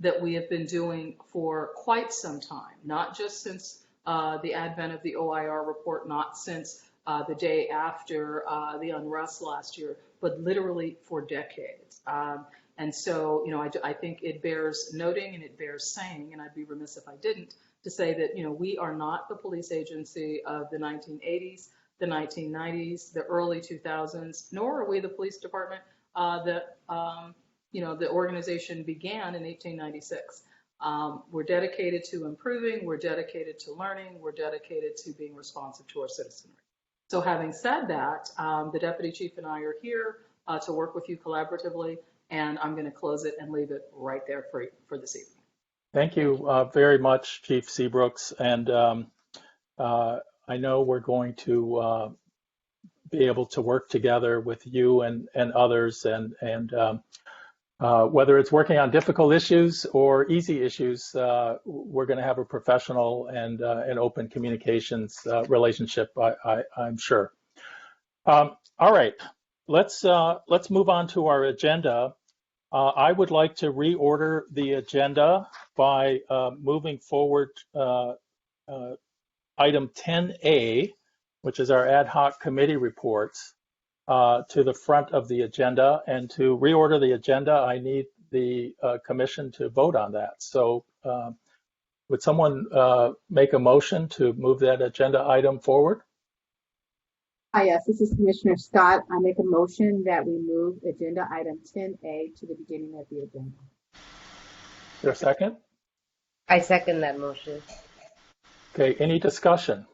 that we have been doing for quite some time, not just since the advent of the OIR report, not since the day after the unrest last year, but literally for decades. And so, I think it bears noting and it bears saying, and I'd be remiss if I didn't, to say that, we are not the police agency of the 1980s, the 1990s, the early 2000s, nor are we the police department that, the organization began in 1896. We're dedicated to improving, we're dedicated to learning, we're dedicated to being responsive to our citizenry. So having said that, the Deputy Chief and I are here to work with you collaboratively, and I'm going to close it and leave it right there for this evening. Thank you very much, Chief Seabrooks. And I know we're going to be able to work together with you and others, and whether it's working on difficult issues or easy issues, we're going to have a professional and an open communications relationship, I'm sure. All right, let's move on to our agenda. I would like to reorder the agenda by moving forward item 10A, which is our ad hoc committee reports, to the front of the agenda. And to reorder the agenda, I need the commission to vote on that. So would someone make a motion to move that agenda item forward? Hi, yes, this is Commissioner Scott. I make a motion that we move agenda item 10A to the beginning of the agenda. Is there a second? I second that motion. Okay, any discussion?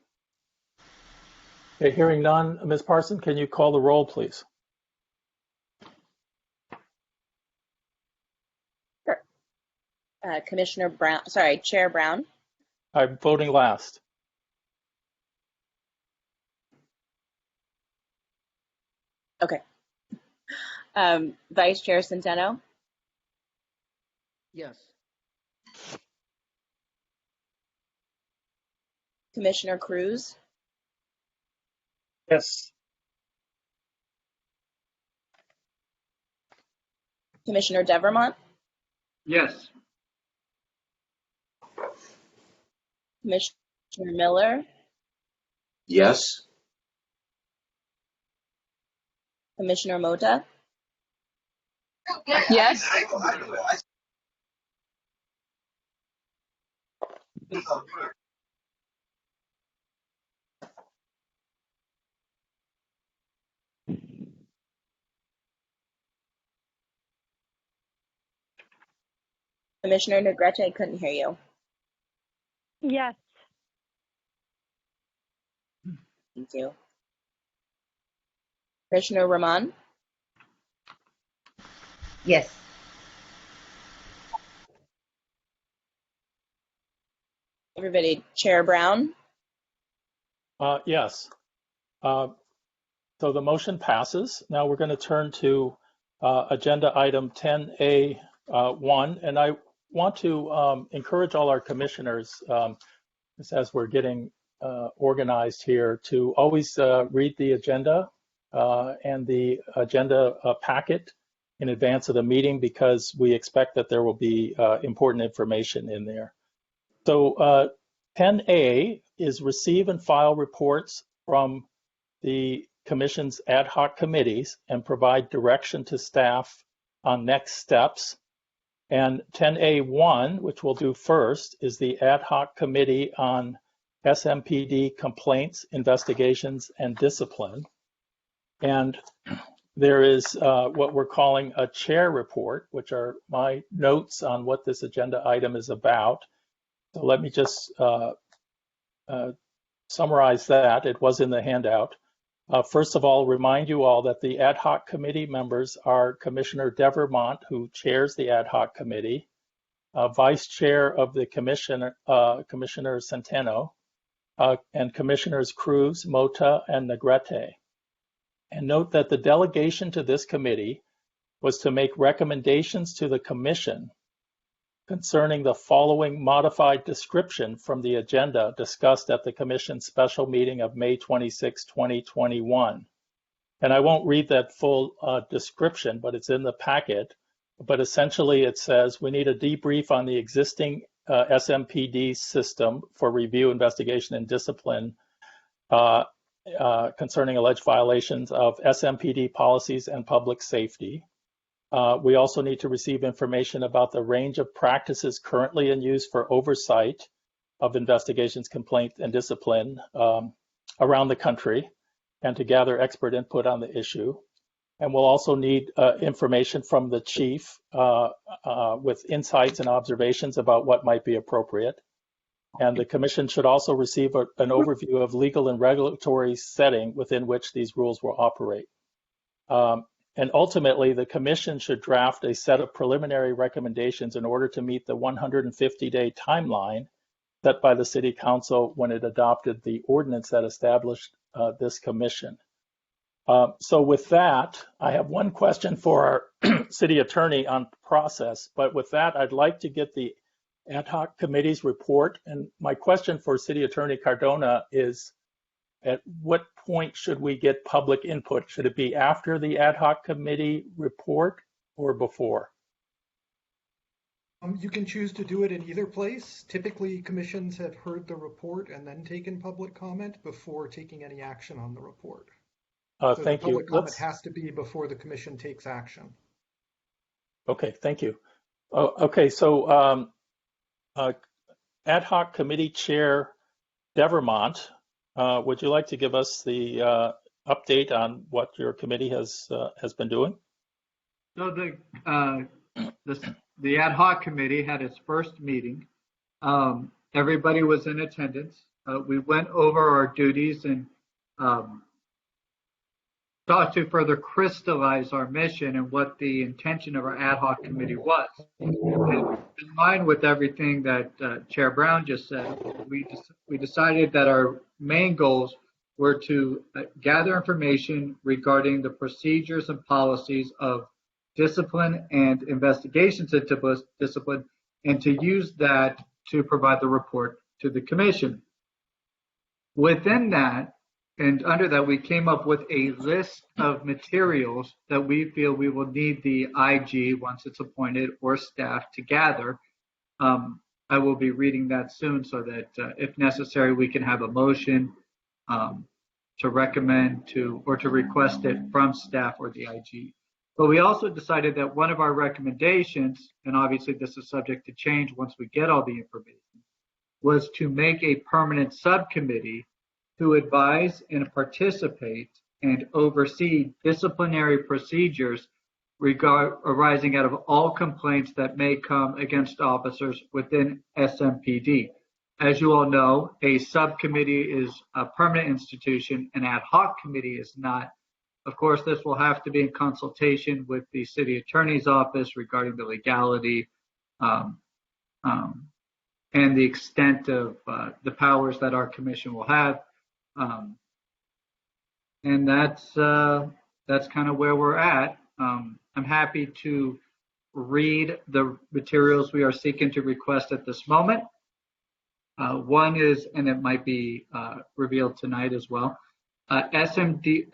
Okay, hearing none, Ms. Parson, can you call the roll, please? Sure. Commissioner Brown, sorry, Chair Brown. I'm voting last. Okay. Vice Chair Centeno. Yes. Commissioner Cruz. Yes. Commissioner Devermont. Yes. Commissioner Miller. Yes. Commissioner Mota. Yes. Commissioner Negrete, I couldn't hear you. Yes. Thank you. Commissioner Rahman. Yes. Everybody, Chair Brown. Yes. So the motion passes. Now we're going to turn to agenda item 10A1, and I want to encourage all our commissioners, as we're getting organized here, to always read the agenda and the agenda packet in advance of the meeting, because we expect that there will be important information in there. So 10A is receive and file reports from the Commission's ad hoc committees and provide direction to staff on next steps. And 10A1, which we'll do first, is the ad hoc committee on Smpd complaints, investigations, and discipline. And there is what we're calling a chair report, which are my notes on what this agenda item is about. So let me just summarize that. It was in the handout. First of all, remind you all that the ad hoc committee members are Commissioner Devermont, who chairs the ad hoc committee, Vice Chair of the Commissioner Centeno, and Commissioners Cruz, Mota, and Negrete. And note that the delegation to this committee was to make recommendations to the Commission concerning the following modified description from the agenda discussed at the Commission's special meeting of May 26, 2021. And I won't read that full description, but it's in the packet. but essentially it says we need a debrief on the existing Smpd system for review, investigation, and discipline concerning alleged violations of Smpd policies and public safety. We also need to receive information about the range of practices currently in use for oversight of investigations, complaint, and discipline around the country, and to gather expert input on the issue. And we'll also need information from the chief with insights and observations about what might be appropriate. And the commission should also receive an overview of legal and regulatory setting within which these rules will operate. And ultimately, the commission should draft a set of preliminary recommendations in order to meet the 150-day timeline set by the City Council when it adopted the ordinance that established this commission. So with that, I have one question for our city attorney on process, but with that, I'd like to get the ad hoc committee's report. And my question for City Attorney Cardona is, at what point should we get public input? Should it be after the ad hoc committee report or before? You can choose to do it in either place. Typically, commissions have heard the report and then taken public comment before taking any action on the report. So Thank the public you. comment has to be before the commission takes action. Okay, thank you. Okay, so ad hoc committee chair Devermont, would you like to give us the update on what your committee has been doing? So the ad hoc committee had its first meeting. Everybody was in attendance. We went over our duties and sought to further crystallize our mission and what the intention of our ad hoc committee was. And in line with everything that Chair Brown just said, we decided that our main goals were to gather information regarding the procedures and policies of discipline and investigations into discipline, and to use that to provide the report to the commission. Within that, and under that, we came up with a list of materials that we feel we will need the IG, once it's appointed, or staff to gather. I will be reading that soon so that if necessary, we can have a motion to recommend to or to request it from staff or the IG. But we also decided that one of our recommendations, and obviously this is subject to change once we get all the information, was to make a permanent subcommittee to advise and participate and oversee disciplinary procedures arising out of all complaints that may come against officers within Smpd. As you all know, a subcommittee is a permanent institution, an ad hoc committee is not. Of course, this will have to be in consultation with the city attorney's office regarding the legality and the extent of the powers that our commission will have. And that's kind of where we're at. I'm happy to read the materials we are seeking to request at this moment. One is, and it might be revealed tonight as well, Smpd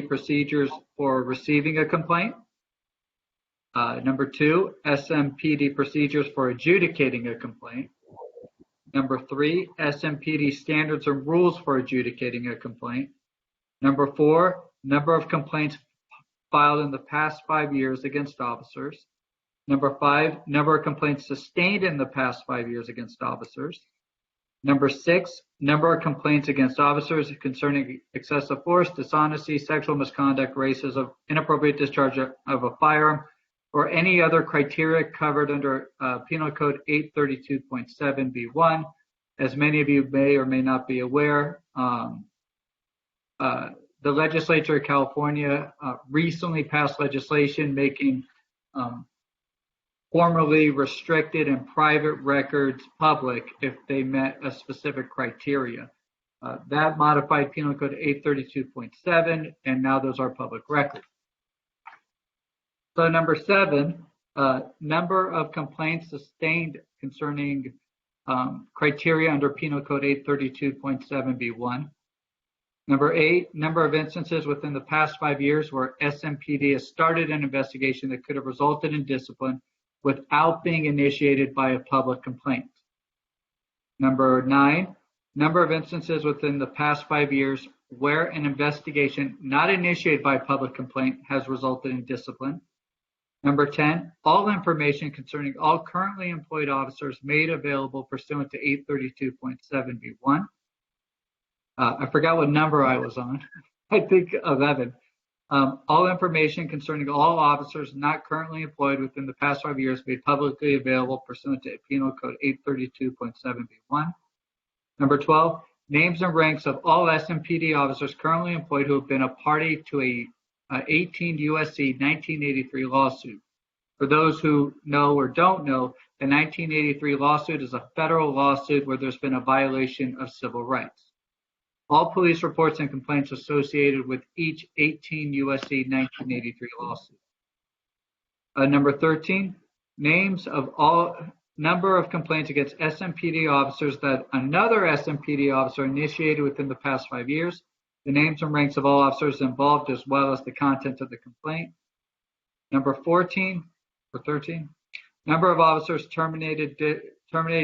procedures for receiving a complaint. Number 2, Smpd procedures for adjudicating a complaint. Number 3, Smpd standards and rules for adjudicating a complaint. Number 4, number of complaints filed in the past 5 years against officers. Number 5, number of complaints sustained in the past 5 years against officers. Number 6, number of complaints against officers concerning excessive force, dishonesty, sexual misconduct, racism, inappropriate discharge of a firearm, or any other criteria covered under Penal Code 832.7b1. As many of you may or may not be aware, the legislature of California recently passed legislation making formerly restricted and private records public if they met a specific criteria. That modified Penal Code 832.7, and now those are public records. So number 7, number of complaints sustained concerning criteria under Penal Code 832.7b1. Number 8, number of instances within the past 5 years where Smpd has started an investigation that could have resulted in discipline without being initiated by a public complaint. Number 9, number of instances within the past 5 years where an investigation not initiated by public complaint has resulted in discipline. Number 10, all information concerning all currently employed officers made available pursuant to 832.7B1. I forgot what number I was on. I think 11. All information concerning all officers not currently employed within the past 5 years made publicly available pursuant to Penal Code 832.7B1. Number 12, names and ranks of all Smpd officers currently employed who have been a party to a 18 U.S.C. 1983 lawsuit. For those who know or don't know, the 1983 lawsuit is a federal lawsuit where there's been a violation of civil rights. All police reports and complaints associated with each 18 U.S.C. 1983 lawsuit. Number 13, names of all number of complaints against Smpd officers that another Smpd officer initiated within the past 5 years, the names and ranks of all officers involved as well as the content of the complaint. Number 14 or 13, number of officers terminated,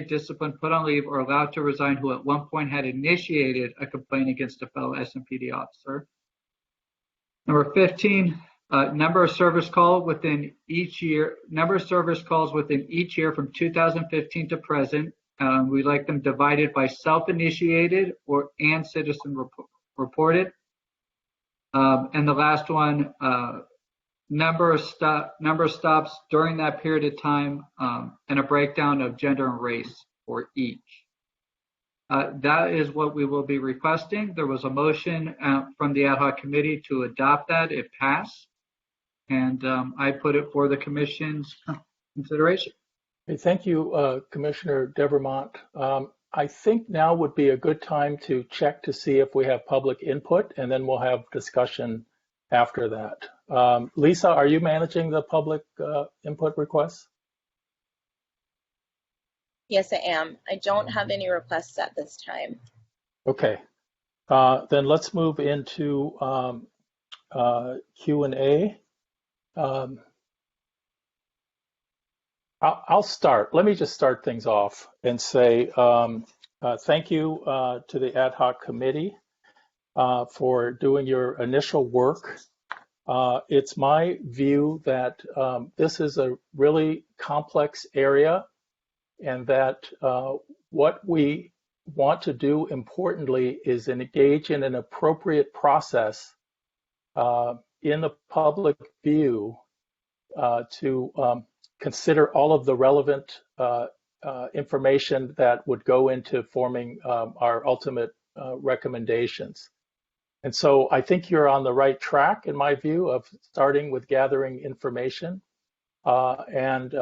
disciplined, put on leave, or allowed to resign who at one point had initiated a complaint against a fellow Smpd officer. Number 15, number of service calls within each year, number of service calls within each year from 2015 to present. We like them divided by self-initiated and citizen reported. And the last one, number of stops during that period of time, and a breakdown of gender and race for each. That is what we will be requesting. There was a motion from the Ad Hoc Committee to adopt that. It passed, and I put it for the Commission's consideration. Okay, thank you, Commissioner Devermont. I think now would be a good time to check to see if we have public input, and then we'll have discussion after that. Lisa, are you managing the public input requests? Yes, I am. I don't have any requests at this time. Okay, then let's move into Q&A. I'll start. Let me just start things off and say thank you to the Ad Hoc Committee for doing your initial work. It's my view that this is a really complex area, and that what we want to do importantly is engage in an appropriate process in the public view to consider all of the relevant information that would go into forming our ultimate recommendations. And so I think you're on the right track, in my view, of starting with gathering information. And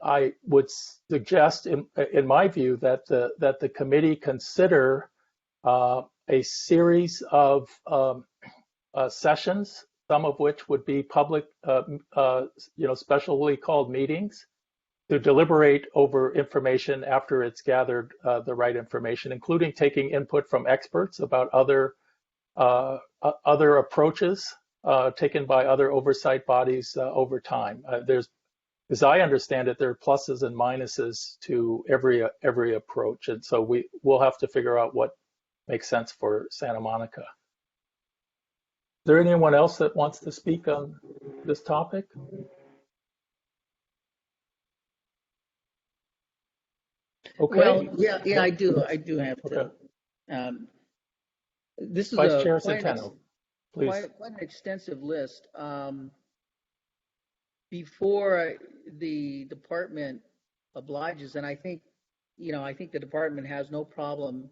I would suggest, in my view, that the committee consider a series of sessions, some of which would be public, specially called meetings, to deliberate over information after it's gathered the right information, including taking input from experts about other approaches taken by other oversight bodies over time. As I understand it, there are pluses and minuses to every approach, and so we'll have to figure out what makes sense for Santa Monica. Is there anyone else that wants to speak on this topic? Okay. Well, yeah, I do have to. Okay. This is Vice Chair Centeno, please. Quite an extensive list. Before the department obliges, and I think the department has no problem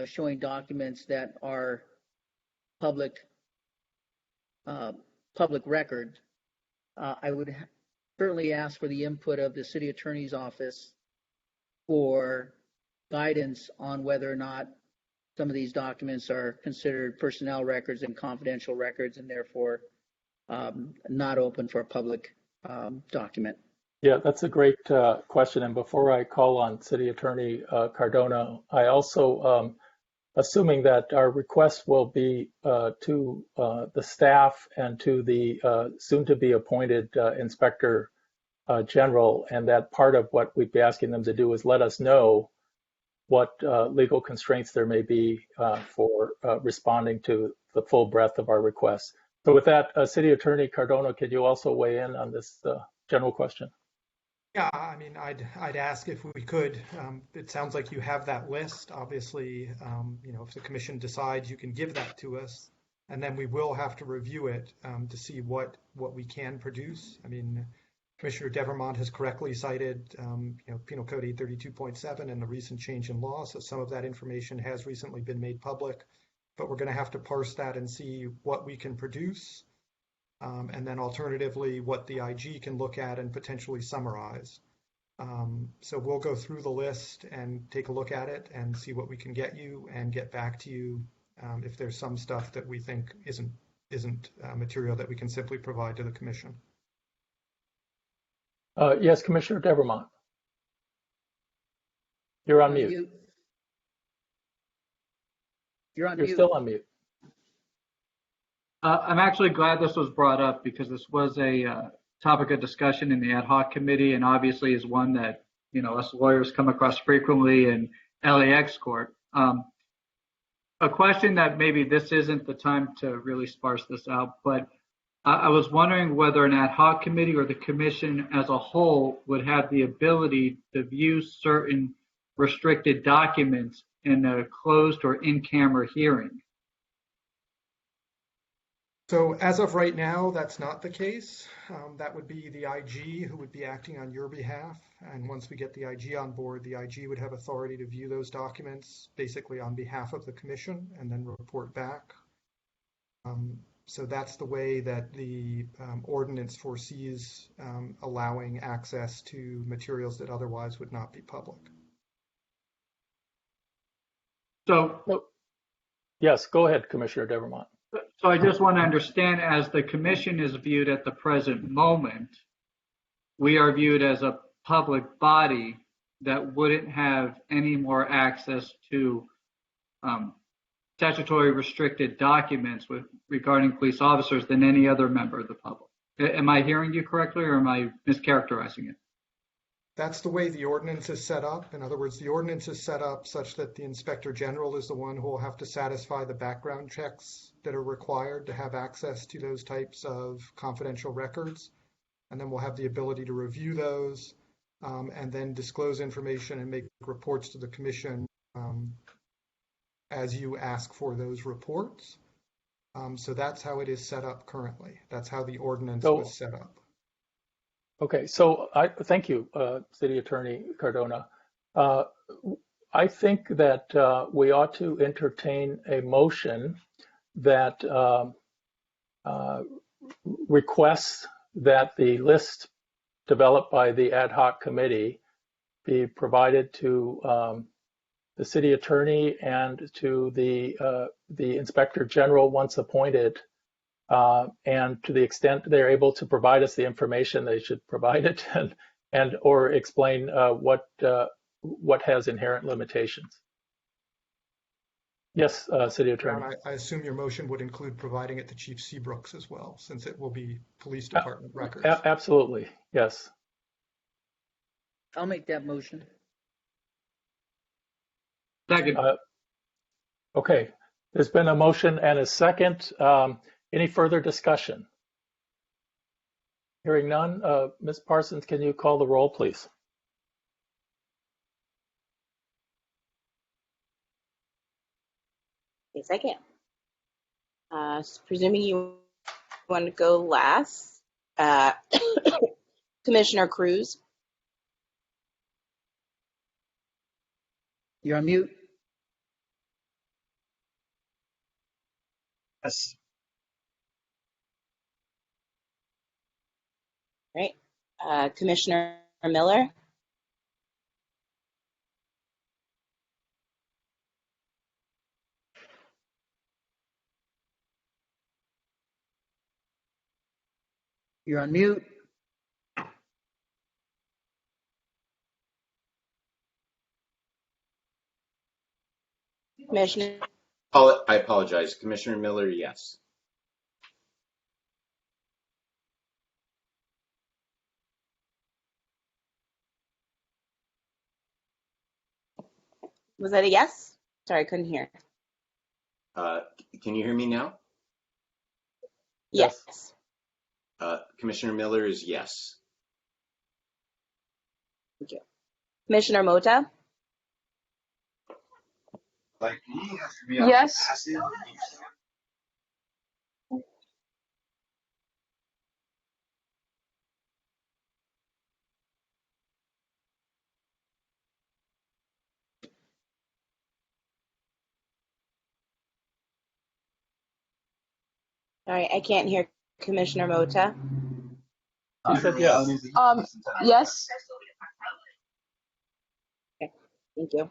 showing documents that are public record. I would certainly ask for the input of the city attorney's office for guidance on whether or not some of these documents are considered personnel records and confidential records, and therefore not open for a public document. Yeah, that's a great question. And before I call on City Attorney Cardona, I also assuming that our request will be to the staff and to the soon-to-be appointed Inspector General, and that part of what we'd be asking them to do is let us know what legal constraints there may be for responding to the full breadth of our requests. So with that, City Attorney Cardona, could you also weigh in on this general question? Yeah, I mean, I'd ask if we could. It sounds like you have that list. Obviously, if the commission decides, you can give that to us, and then we will have to review it to see what we can produce. I mean, Commissioner Devermont has correctly cited, Penal Code 832.7 and the recent change in law. So some of that information has recently been made public, but we're going to have to parse that and see what we can produce. And then alternatively, what the IG can look at and potentially summarize. So we'll go through the list and take a look at it and see what we can get you and get back to you if there's some stuff that we think isn't material that we can simply provide to the commission. Yes, Commissioner Devermont. You're on mute. You're on You're mute. still on mute. I'm actually glad this was brought up because this was a topic of discussion in the Ad Hoc Committee, and obviously is one that us lawyers come across frequently in LAX court. A question that maybe this isn't the time to really sparse this out, but I was wondering whether an Ad Hoc Committee or the Commission as a whole would have the ability to view certain restricted documents in a closed or in-camera hearing. So as of right now, that's not the case. That would be the IG who would be acting on your behalf. And once we get the IG on board, the IG would have authority to view those documents basically on behalf of the commission and then report back. So that's the way that the ordinance foresees allowing access to materials that otherwise would not be public. So, yes, go ahead, Commissioner Devermont. So I just want to understand, as the commission is viewed at the present moment, we are viewed as a public body that wouldn't have any more access to statutory restricted documents regarding police officers than any other member of the public. Am I hearing you correctly, or am I mischaracterizing it? That's the way the ordinance is set up. In other words, the ordinance is set up such that the Inspector General is the one who will have to satisfy the background checks that are required to have access to those types of confidential records. And then we'll have the ability to review those and then disclose information and make reports to the commission as you ask for those reports. So that's how it is set up currently. That's how the ordinance was set up. Okay, so thank you, City Attorney Cardona. I think that we ought to entertain a motion that requests that the list developed by the Ad Hoc Committee be provided to the City Attorney and to the Inspector General once appointed. And to the extent they're able to provide us the information, they should provide it and or explain what has inherent limitations. Yes, City Attorney. I assume your motion would include providing it to Chief Seabrooks as well, since it will be police department records. Absolutely, yes. I'll make that motion. Second. Okay, there's been a motion and a second. Any further discussion? Hearing none, Ms. Parsons, can you call the roll, please? Yes, I can. Presuming you want to go last, Commissioner Cruz. You're on mute. Yes. Right. Commissioner Miller. You're on mute. Commissioner I apologize. Commissioner Miller, yes. Was that a yes? Sorry, I couldn't hear. Can you hear me now? Yes. Yes. Commissioner Miller is yes. Thank you. Commissioner Mota? Yes. Sorry, I can't hear Commissioner Mota. You said yes. Yes. Okay, thank you.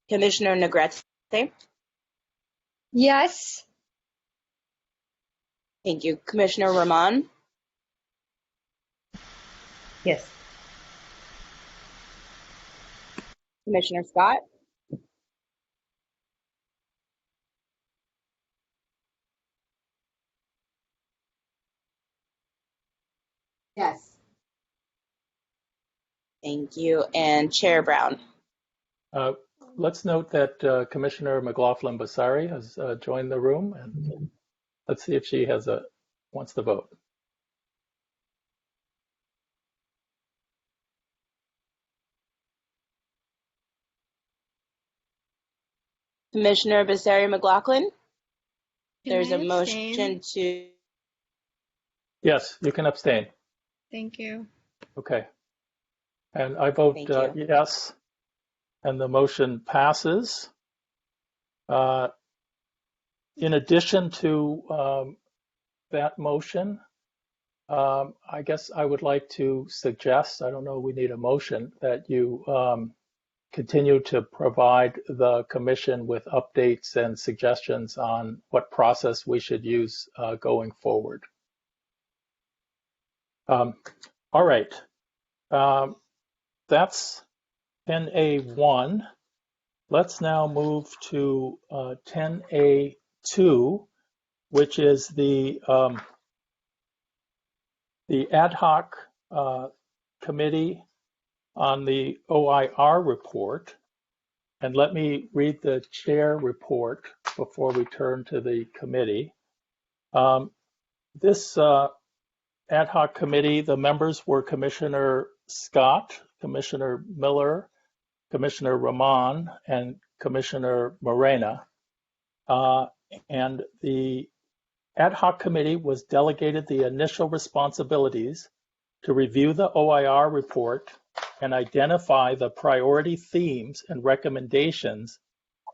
Commissioner Negrete? Yes. Thank you. Commissioner Rahman? Yes. Commissioner Scott? Yes. Thank you. And Chair Brown? Let's note that Commissioner McLaughlin-Basari has joined the room, and let's see if she wants to vote. Commissioner Basari McLaughlin? Can There's I a motion abstain? to, Yes, you can abstain. Thank you. Okay. And I vote Thank you. yes, and the motion passes. In addition to that motion, I guess I would like to suggest, I don't know, we need a motion, that you continue to provide the commission with updates and suggestions on what process we should use going forward. All right. That's NA1. Let's now move to 10A2, which is the ad hoc committee on the OIR report. And let me read the chair report before we turn to the committee. This ad hoc committee, the members were Commissioner Scott, Commissioner Miller, Commissioner Rahman, and Commissioner Morena. And the ad hoc committee was delegated the initial responsibilities to review the OIR report and identify the priority themes and recommendations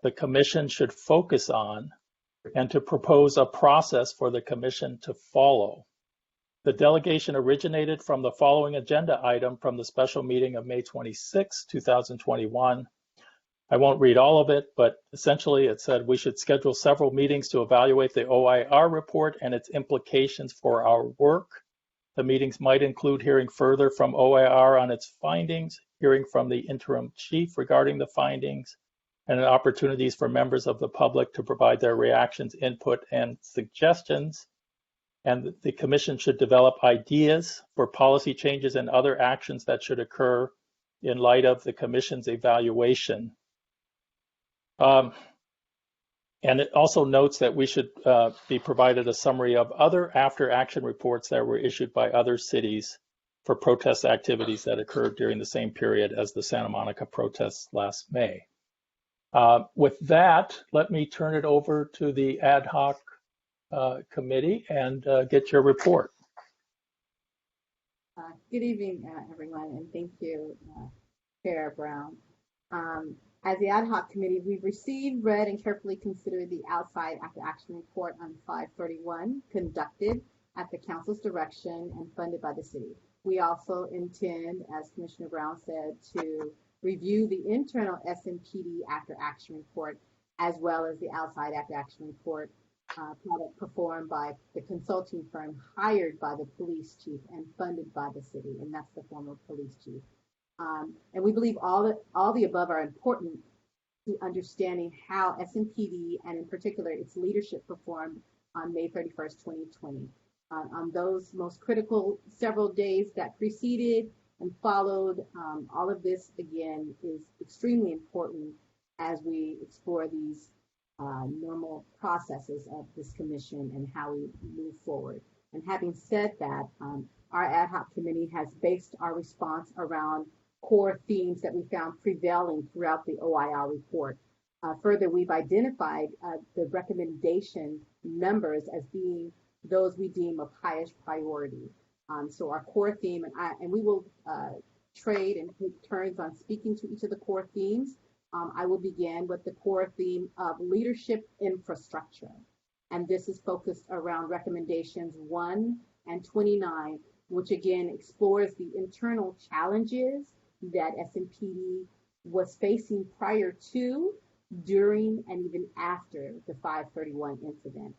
the commission should focus on, and to propose a process for the commission to follow. The delegation originated from the following agenda item from the special meeting of May 26, 2021. I won't read all of it, but essentially it said we should schedule several meetings to evaluate the OIR report and its implications for our work. The meetings might include hearing further from OIR on its findings, hearing from the interim chief regarding the findings, and opportunities for members of the public to provide their reactions, input, and suggestions. And the commission should develop ideas for policy changes and other actions that should occur in light of the commission's evaluation. And it also notes that we should be provided a summary of other after action reports that were issued by other cities for protest activities that occurred during the same period as the Santa Monica protests last May. With that, let me turn it over to the ad hoc committee and get your report. Good evening, everyone, and thank you, Chair Brown. As the ad hoc committee, we've received, read, and carefully considered the outside after action report on 531 conducted at the council's direction and funded by the city. We also intend, as Commissioner Brown said, to review the internal Smpd after action report as well as the outside after action report product performed by the consulting firm hired by the police chief and funded by the city, and that's the former police chief. And we believe all the above are important to understanding how Smpd and in particular its leadership performed on May 31st, 2020. On those most critical several days that preceded and followed, all of this again is extremely important as we explore these normal processes of this commission and how we move forward. And having said that, our ad hoc committee has based our response around core themes that we found prevailing throughout the OIR report. Further, we've identified the recommendation numbers as being those we deem of highest priority. So our core theme, and we will trade and take turns on speaking to each of the core themes. I will begin with the core theme of leadership infrastructure. And this is focused around recommendations 1 and 29, which again explores the internal challenges that Smpd was facing prior to, during, and even after the 531 incident.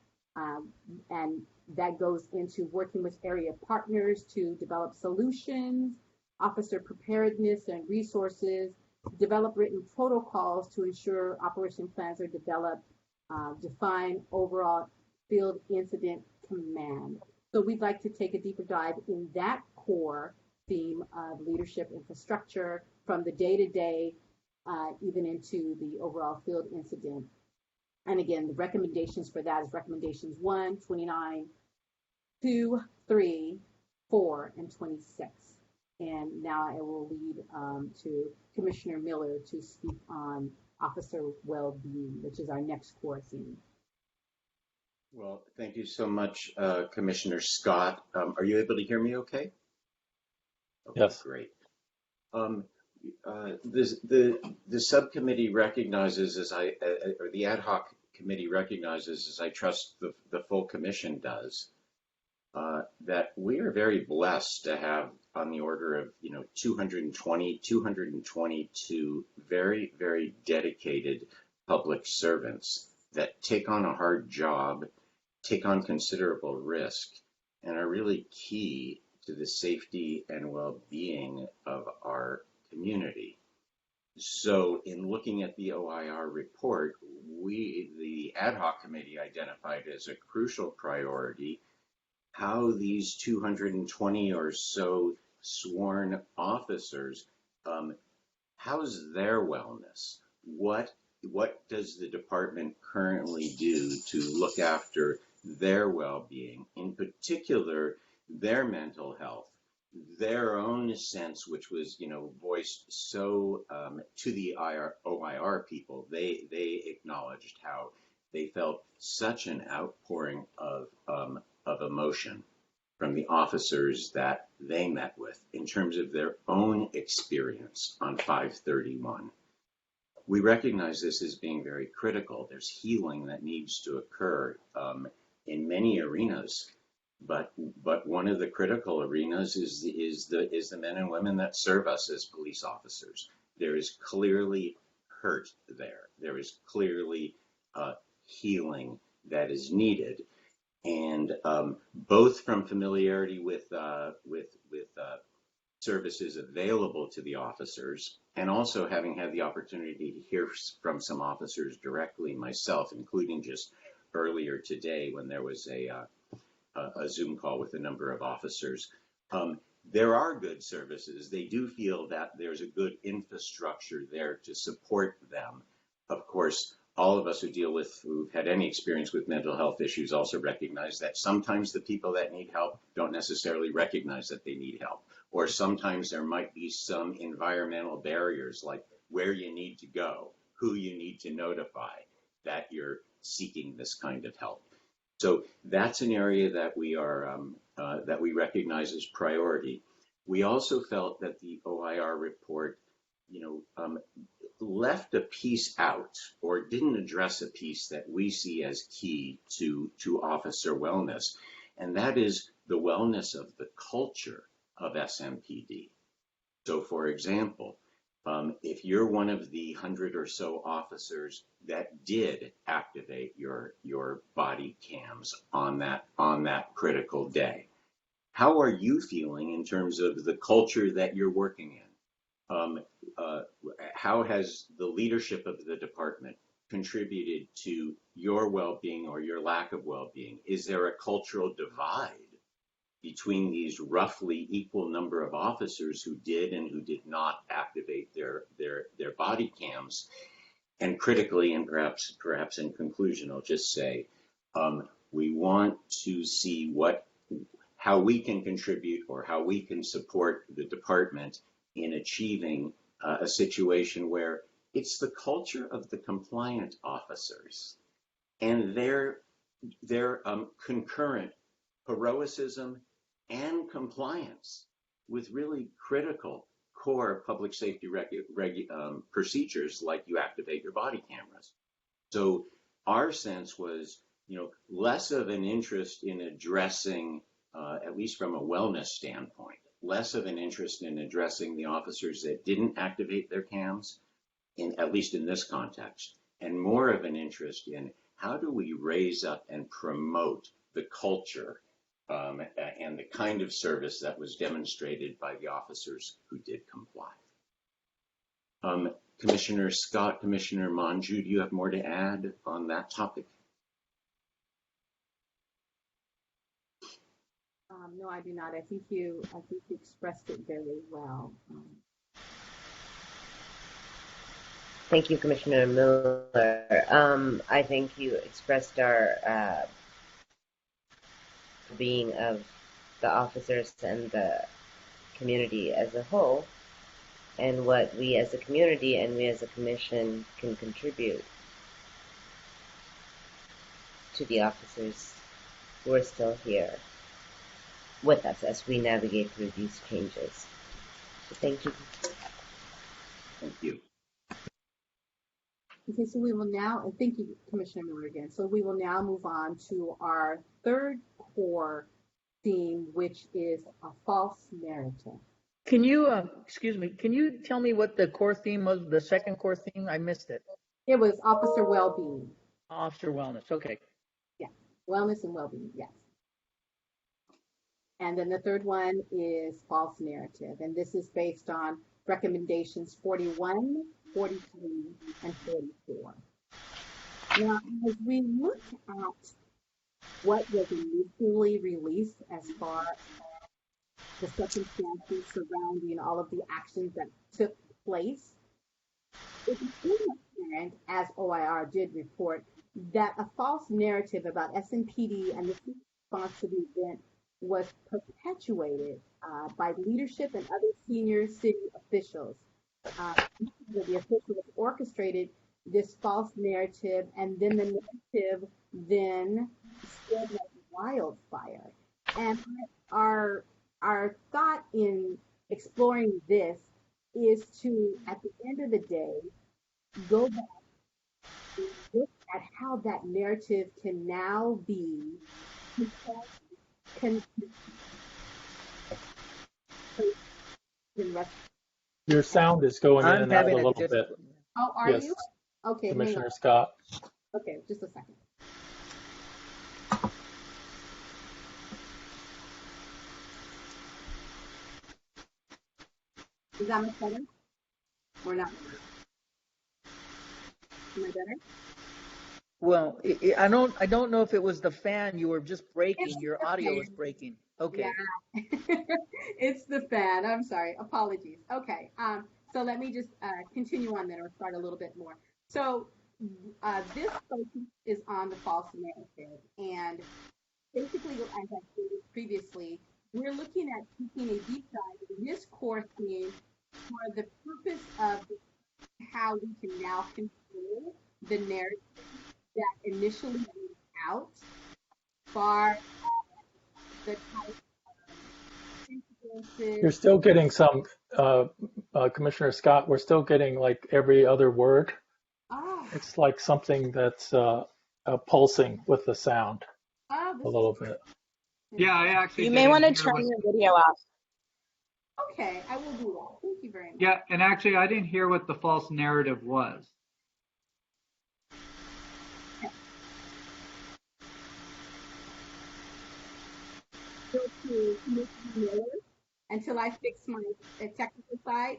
And that goes into working with area partners to develop solutions, officer preparedness and resources, develop written protocols to ensure operation plans are developed, define overall field incident command. So we'd like to take a deeper dive in that core theme of leadership infrastructure from the day-to-day, even into the overall field incident. And again, the recommendations for that is recommendations 1, 29, 2, 3, 4, and 26. And now I will lead to Commissioner Miller to speak on officer well-being, which is our next core theme. Well, thank you so much, Commissioner Scott. Are you able to hear me okay? Yes. Great. The subcommittee recognizes, or the ad hoc committee recognizes, as I trust the full commission does, that we are very blessed to have on the order of 222 very, very dedicated public servants that take on a hard job, take on considerable risk, and are really key to the safety and well-being of our community. So in looking at the OIR report, the ad hoc committee identified as a crucial priority how these 220 or so sworn officers, how's their wellness? What does the department currently do to look after their well-being, in particular their mental health, their own sense, which was voiced so to the OIR people. They acknowledged how they felt such an outpouring of emotion from the officers that they met with in terms of their own experience on 531. We recognize this as being very critical. There's healing that needs to occur in many arenas, but one of the critical arenas is the men and women that serve us as police officers. There is clearly hurt there. There is clearly healing that is needed, and both from familiarity with services available to the officers, and also having had the opportunity to hear from some officers directly myself, including just earlier today when there was a Zoom call with a number of officers. There are good services. They do feel that there's a good infrastructure there to support them. Of course, all of us who've had any experience with mental health issues also recognize that sometimes the people that need help don't necessarily recognize that they need help. Or sometimes there might be some environmental barriers, like where you need to go, who you need to notify that you're seeking this kind of help. So that's an area that we are that we recognize as priority. We also felt that the OIR report, left a piece out or didn't address a piece that we see as key to officer wellness, and that is the wellness of the culture of Smpd. So, for example, if you're one of the 100 or so officers that did activate your body cams on that critical day, how are you feeling in terms of the culture that you're working in? how has the leadership of the department contributed to your well-being or your lack of well-being? Is there a cultural divide between these roughly equal number of officers who did and who did not activate their body cams? And critically, and perhaps in conclusion, I'll just say, we want to see how we can contribute or how we can support the department in achieving a situation where it's the culture of the compliant officers and their concurrent heroism and compliance with really critical core public safety procedures, like you activate your body cameras. So our sense was, less of an interest in addressing, at least from a wellness standpoint, less of an interest in addressing the officers that didn't activate their cams, at least in this context, and more of an interest in how do we raise up and promote the culture and the kind of service that was demonstrated by the officers who did comply. Commissioner Scott, Commissioner Manju, do you have more to add on that topic? No, I do not. I think you expressed it very well. Thank you, Commissioner Miller. I think you expressed our being of the officers and the community as a whole, and what we as a community and we as a commission can contribute to the officers who are still here with us as we navigate through these changes. So thank you. Thank you. Okay, so we will now, and thank you, Commissioner Miller, again. So we will now move on to our third core theme, which is a false narrative. Can you, excuse me, can you tell me what the core theme was, the second core theme? I missed it. It was officer well-being. Officer wellness, okay. Yeah, wellness and well-being, yes. And then the third one is false narrative, and this is based on recommendations 41, 43, and 44. Now, as we look at what was initially released as far as the circumstances surrounding all of the actions that took place, it became apparent, as OIR did report, that a false narrative about Smpd and the response to the event was perpetuated by leadership and other senior city officials. The officials orchestrated this false narrative, and then the narrative then spread like wildfire. And our thought in exploring this is to, at the end of the day, go back and look at how that narrative can now be Your sound is going in and out a little bit. Oh, are yes. you? Okay, Commissioner Scott. Okay, just a second. Is that much better? Or not? Am I better? Well, I don't know if it was the fan. You were just breaking. Your audio was breaking. Okay. Yeah. It's the fan. I'm sorry. Apologies. Okay. So let me just continue on then, or start a little bit more. So this focus is on the false narrative, and basically, as I stated previously, we're looking at taking a deep dive in this core theme for the purpose of how we can now control the narrative that initially went out for the type of incidences. You're still getting some, Commissioner Scott, we're still getting like every other word. Oh. It's like something that's pulsing with the sound a little bit. Yeah, I actually. You may want to turn your video off. Okay, I will do that. Thank you very much. Yeah, and actually, I didn't hear what the false narrative was. Go to Commissioner Miller until I fix my technical side.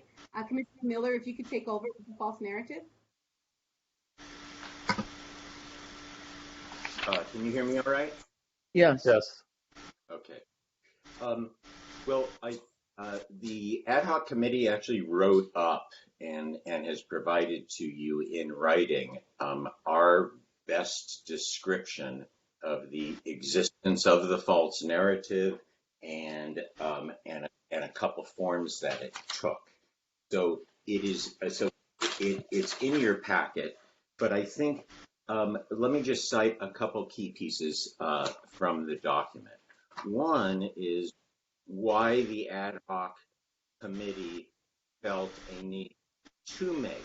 Commissioner Miller, if you could take over with the false narrative. Can you hear me all right? Yes. Yes. Okay. Well, the ad hoc committee actually wrote up and has provided to you in writing our best description of the existence of the false narrative and a couple forms that it took. So it's in your packet, but I think let me just cite a couple key pieces from the document. One is why the ad hoc committee felt a need to make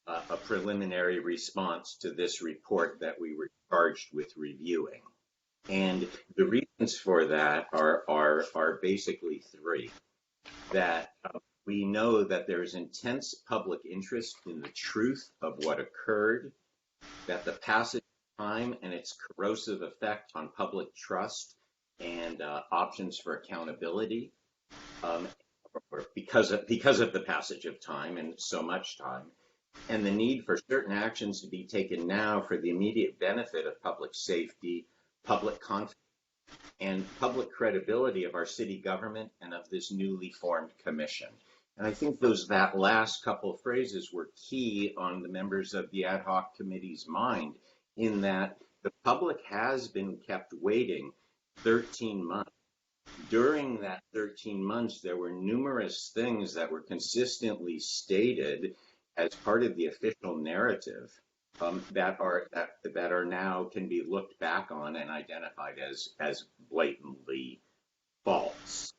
a preliminary response to this report that we were charged with reviewing. And the reasons for that are basically three. That we know that there's intense public interest in the truth of what occurred, that the passage of time and its corrosive effect on public trust and options for accountability, or because of the passage of time and so much time, and the need for certain actions to be taken now for the immediate benefit of public safety, public confidence, and public credibility of our city government and of this newly formed commission. And I think that last couple of phrases were key on the members of the ad hoc committee's mind, in that the public has been kept waiting 13 months. During that 13 months, there were numerous things that were consistently stated as part of the official narrative that are now can be looked back on and identified as blatantly false.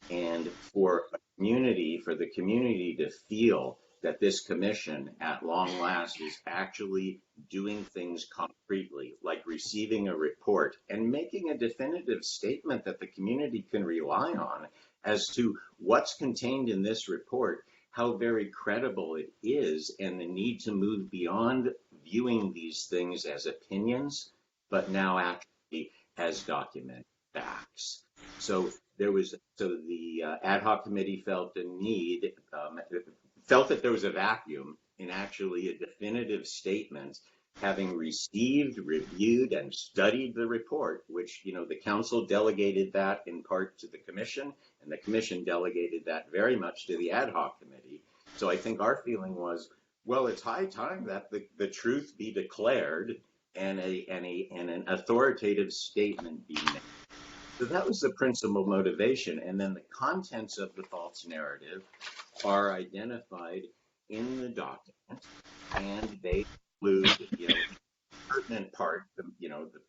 And for the community to feel that this commission at long last is actually doing things concretely, like receiving a report and making a definitive statement that the community can rely on as to what's contained in this report, how very credible it is, and the need to move beyond viewing these things as opinions, but now actually as documented facts. So the ad hoc committee felt that there was a vacuum in actually a definitive statement, having received, reviewed, and studied the report, which, the council delegated that in part to the commission, and the commission delegated that very much to the ad hoc committee. So I think our feeling was, well, it's high time that the truth be declared and an authoritative statement be made. So that was the principal motivation. And then the contents of the false narrative are identified in the document, and they include, pertinent part,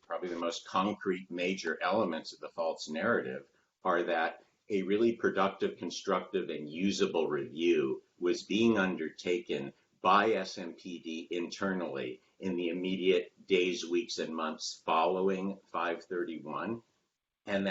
probably the most concrete major elements of the false narrative are that a really productive, constructive, and usable review was being undertaken by Smpd internally in the immediate days, weeks, and months following 5/31, and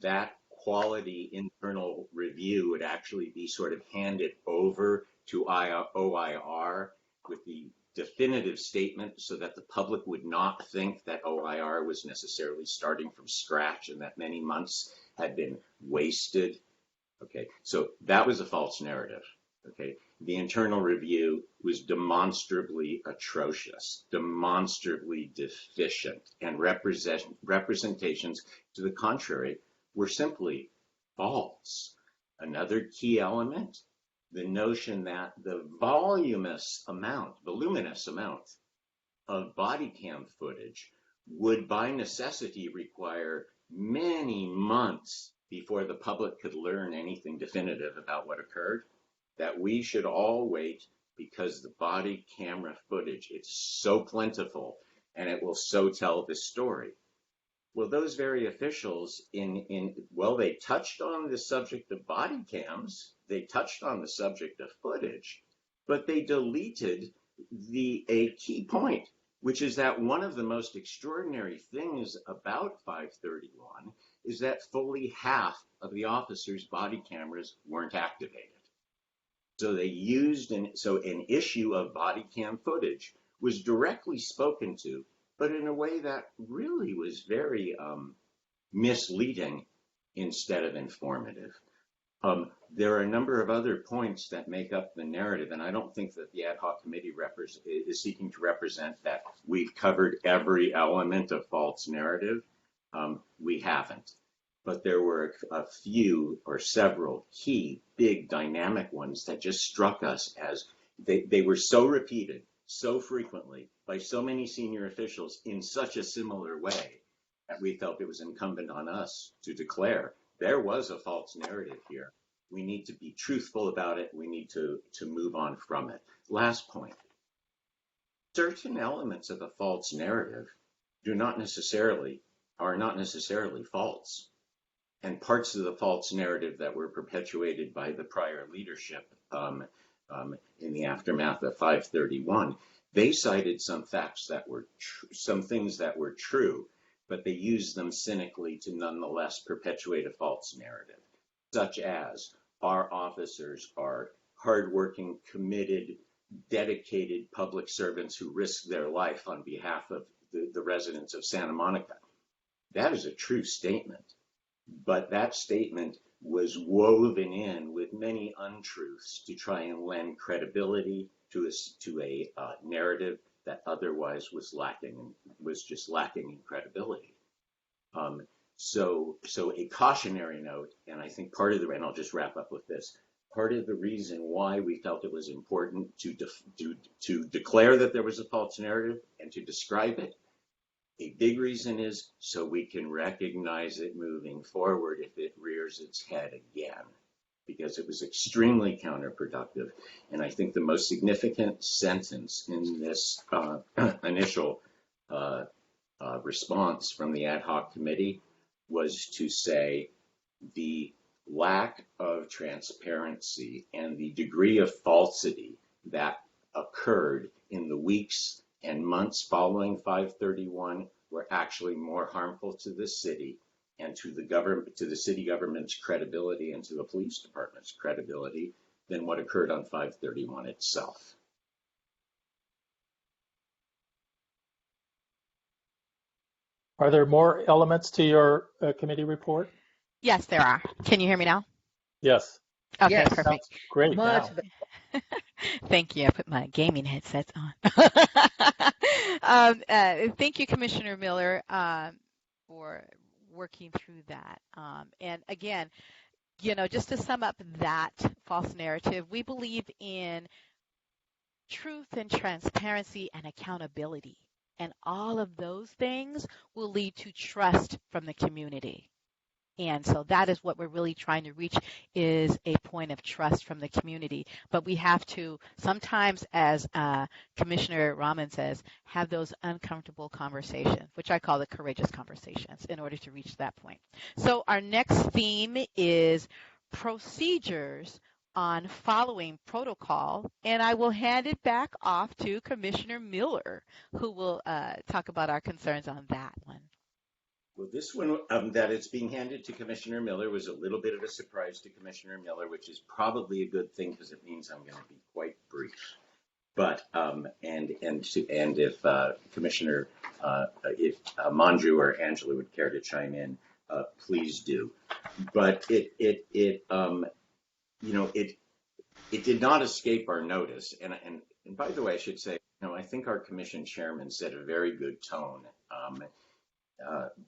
that quality internal review would actually be sort of handed over to OIR with the definitive statement, so that the public would not think that OIR was necessarily starting from scratch and that many months had been wasted. Okay, so that was a false narrative. Okay, the internal review was demonstrably atrocious, demonstrably deficient, and representations to the contrary were simply false. Another key element, the notion that the voluminous amount of body cam footage would by necessity require many months before the public could learn anything definitive about what occurred, that we should all wait because the body camera footage, it's so plentiful and it will so tell the story. Well, those very officials they touched on the subject of body cams, they touched on the subject of footage, but they deleted a key point, which is that one of the most extraordinary things about 531 is that fully half of the officers' body cameras weren't activated. So they used an issue of body cam footage was directly spoken to, but in a way that really was very misleading instead of informative. There are a number of other points that make up the narrative, and I don't think that the ad hoc committee is seeking to represent that we've covered every element of false narrative. We haven't. But there were a few or several key, big, dynamic ones that just struck us as they were so repeated so frequently by so many senior officials in such a similar way that we felt it was incumbent on us to declare there was a false narrative here. We need to be truthful about it. We need to move on from it. Last point. Certain elements of a false narrative are not necessarily false. And parts of the false narrative that were perpetuated by the prior leadership in the aftermath of 531, they cited some facts that were some things that were true, but they used them cynically to nonetheless perpetuate a false narrative, such as our officers are hardworking, committed, dedicated public servants who risk their life on behalf of the residents of Santa Monica. That is a true statement. But that statement was woven in with many untruths to try and lend credibility to a narrative that otherwise was just lacking in credibility. So a cautionary note, and I think and I'll just wrap up with this. Part of the reason why we felt it was important to declare that there was a false narrative and to describe it, a big reason is so we can recognize it moving forward if it rears its head again, because it was extremely counterproductive. And I think the most significant sentence in this initial response from the ad hoc committee was to say the lack of transparency and the degree of falsity that occurred in the weeks and months following 531 were actually more harmful to the city and to the government, to the city government's credibility and to the police department's credibility than what occurred on 531 itself. Are there more elements to your committee report? Yes, there are. Can you hear me now? Yes. Okay, Yes. perfect. Sounds great. Much Now. better. Thank you. I put my gaming headsets on. Thank you, Commissioner Miller, for working through that. And again, just to sum up that false narrative, we believe in truth and transparency and accountability. And all of those things will lead to trust from the community. And so that is what we're really trying to reach, is a point of trust from the community. But we have to sometimes, as Commissioner Rahman says, have those uncomfortable conversations, which I call the courageous conversations, in order to reach that point. So our next theme is procedures on following protocol, and I will hand it back off to Commissioner Miller, who will talk about our concerns on that one. Well, this one that it's being handed to Commissioner Miller was a little bit of a surprise to Commissioner Miller, which is probably a good thing because it means I'm going to be quite brief. But and if Commissioner if Manju or Angela would care to chime in, please do. But it did not escape our notice. And by the way, I should say, I think our commission chairman set a very good tone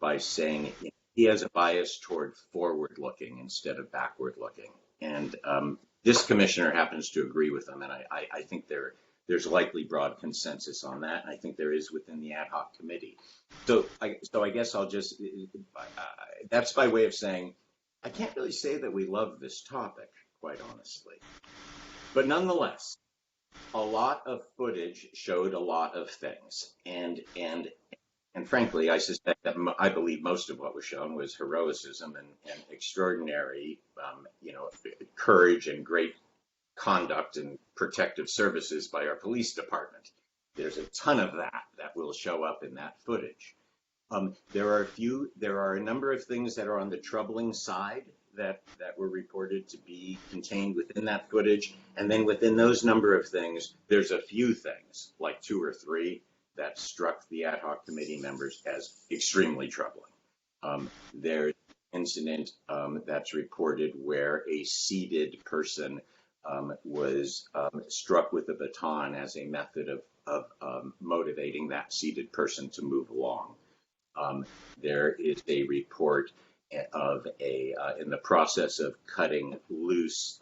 by saying he has a bias toward forward-looking instead of backward-looking. And this commissioner happens to agree with him, and I think there's likely broad consensus on that, and I think there is within the ad hoc committee. So I guess I'll just, that's by way of saying, I can't really say that we love this topic, quite honestly. But nonetheless, a lot of footage showed a lot of things, and frankly, I suspect that I believe most of what was shown was heroism and extraordinary, courage and great conduct and protective services by our police department. There's a ton of that will show up in that footage. There are a number of things that are on the troubling side that were reported to be contained within that footage, and then within those number of things, there's a few things, like 2 or 3, that struck the ad hoc committee members as extremely troubling. There's incident that's reported where a seated person was struck with a baton as a method of motivating that seated person to move along. There is a report of in the process of cutting loose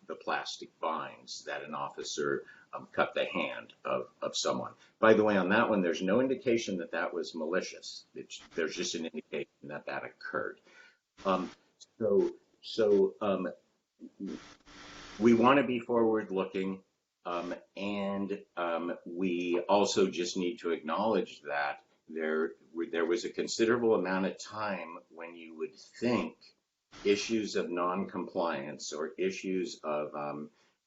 the plastic vines, that an officer cut the hand of someone. By the way, on that one, there's no indication that that was malicious. There's just an indication that that occurred. We want to be forward-looking, and we also just need to acknowledge that there was a considerable amount of time when you would think issues of non-compliance or issues of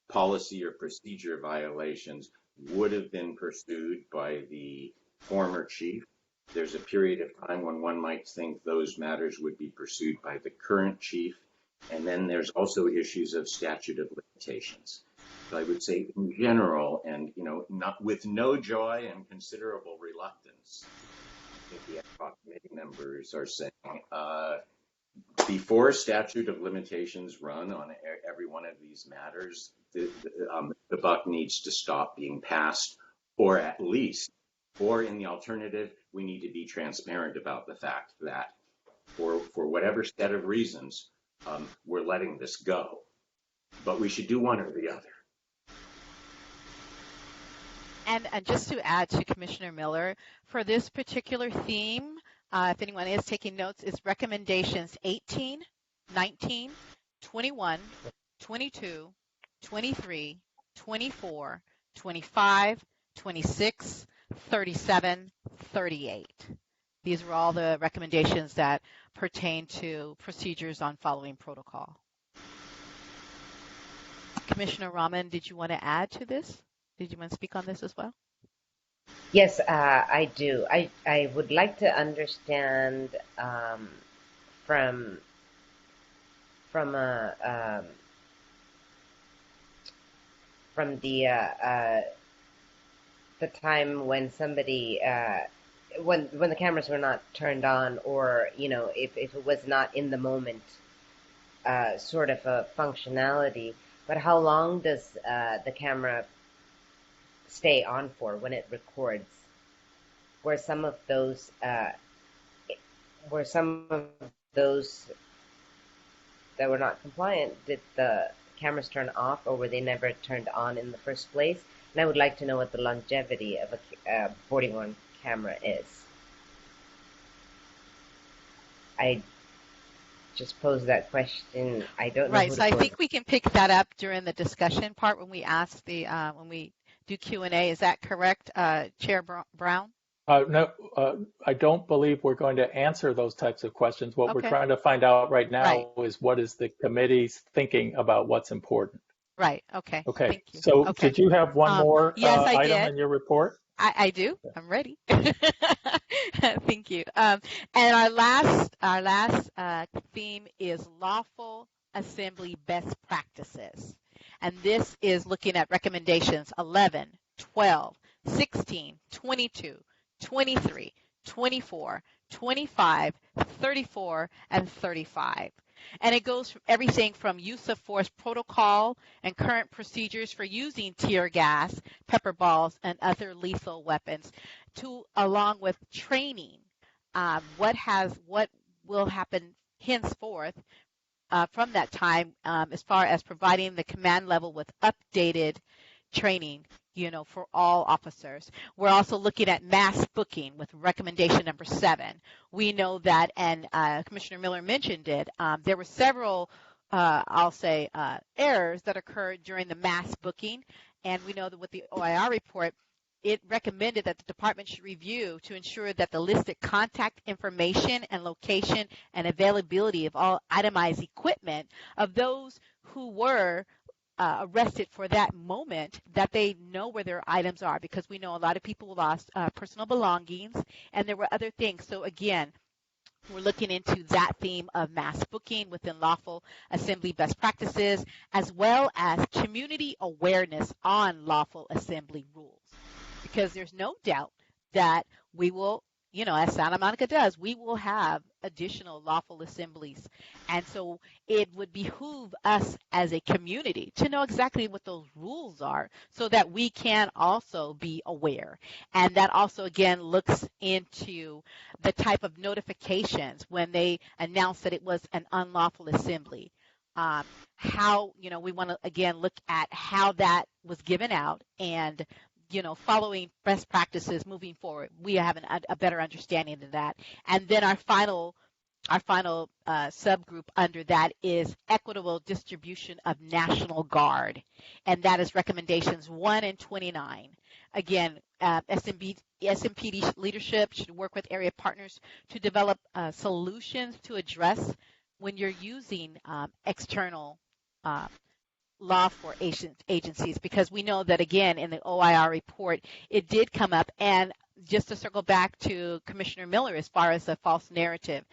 policy or procedure violations would have been pursued by the former chief. There's a period of time when one might think those matters would be pursued by the current chief. And then there's also issues of statute of limitations. So I would say in general, and not with no joy and considerable reluctance, I think the ad hoc committee members are saying, before statute of limitations run on every one of these matters, the buck needs to stop being passed, or at least, or in the alternative, we need to be transparent about the fact that for whatever set of reasons, we're letting this go. But we should do one or the other. And just to add to Commissioner Miller, for this particular theme, if anyone is taking notes, it's recommendations 18, 19, 21, 22, 23, 24, 25, 26, 37, 38. These are all the recommendations that pertain to procedures on following protocol. Commissioner Rahman, did you want to add to this? Did you want to speak on this as well? Yes, I do. I would like to understand from the time when somebody when the cameras were not turned on, or if it was not in the moment sort of a functionality. But how long does the camera stay on for when it records? Were some of those that were not compliant, did the cameras turn off, or were they never turned on in the first place? And I would like to know what the longevity of a 41 camera is. I just posed that question. I don't know. Right. So I think we can pick that up during the discussion part when we ask when we do Q&A. Is that correct, Chair Brown? No, I don't believe we're going to answer those types of questions. What we're trying to find out right now is what is the committee's thinking about what's important. Right. Okay. Okay. Thank you. So did you have one more item in your report? I do. I'm ready. Thank you. And our last theme is lawful assembly best practices. And this is looking at recommendations 11, 12, 16, 22, 23, 24, 25, 34, and 35. And it goes from everything from use of force protocol and current procedures for using tear gas, pepper balls, and other lethal weapons, to along with training, what will happen henceforth from that time, as far as providing the command level with updated training, for all officers. We're also looking at mass booking with recommendation number 7. We know that, and Commissioner Miller mentioned it, there were several, errors that occurred during the mass booking, and we know that with the OIR report, it recommended that the department should review to ensure that the listed contact information and location and availability of all itemized equipment of those who were arrested for that moment, that they know where their items are, because we know a lot of people lost personal belongings, and there were other things. So again, we're looking into that theme of mass booking within lawful assembly best practices, as well as community awareness on lawful assembly rules, because there's no doubt that we will as Santa Monica does, we will have additional lawful assemblies. And so it would behoove us as a community to know exactly what those rules are so that we can also be aware. And that also, again, looks into the type of notifications when they announce that it was an unlawful assembly. How, we want to, again, look at how that was given out and following best practices moving forward. We have a better understanding of that. And then our final subgroup under that is equitable distribution of National Guard, and that is recommendations 1 and 29. Again, SMPD leadership should work with area partners to develop solutions to address when you're using external law enforcement agencies, because we know that, again, in the OIR report, it did come up. And just to circle back to Commissioner Miller as far as the false narrative,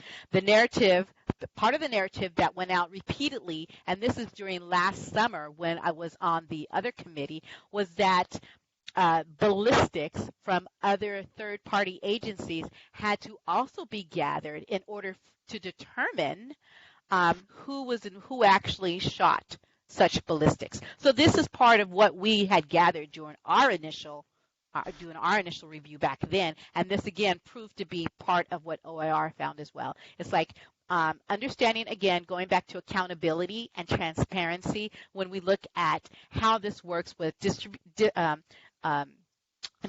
part of the narrative that went out repeatedly, and this is during last summer when I was on the other committee, was that ballistics from other third-party agencies had to also be gathered in order to determine who actually shot such ballistics. So this is part of what we had gathered during our initial review back then, and this again proved to be part of what OIR found as well. It's like understanding, again, going back to accountability and transparency when we look at how this works with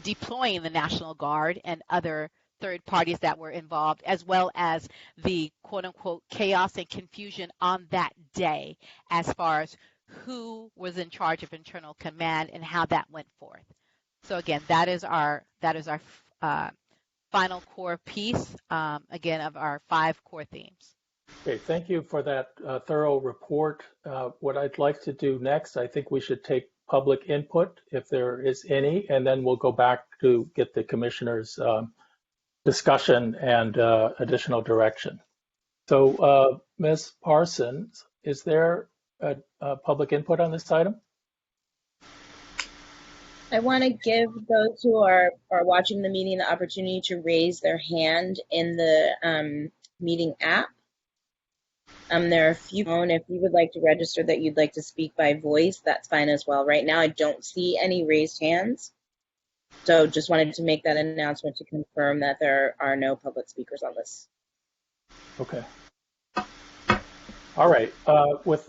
deploying the National Guard and other third parties that were involved, as well as the quote-unquote chaos and confusion on that day as far as who was in charge of internal command and how that went forth. So again, that is our final core piece, again, of our 5 core themes. Okay, thank you for that thorough report. What I'd like to do next, I think we should take public input if there is any, and then we'll go back to get the commissioners' discussion and additional direction. So, Ms. Parsons, is there a public input on this item? I want to give those who are watching the meeting the opportunity to raise their hand in the meeting app. There are a few, if you would like to register that you'd like to speak by voice, that's fine as well. Right now, I don't see any raised hands. So just wanted to make that announcement to confirm that there are no public speakers on this. Okay. All right. With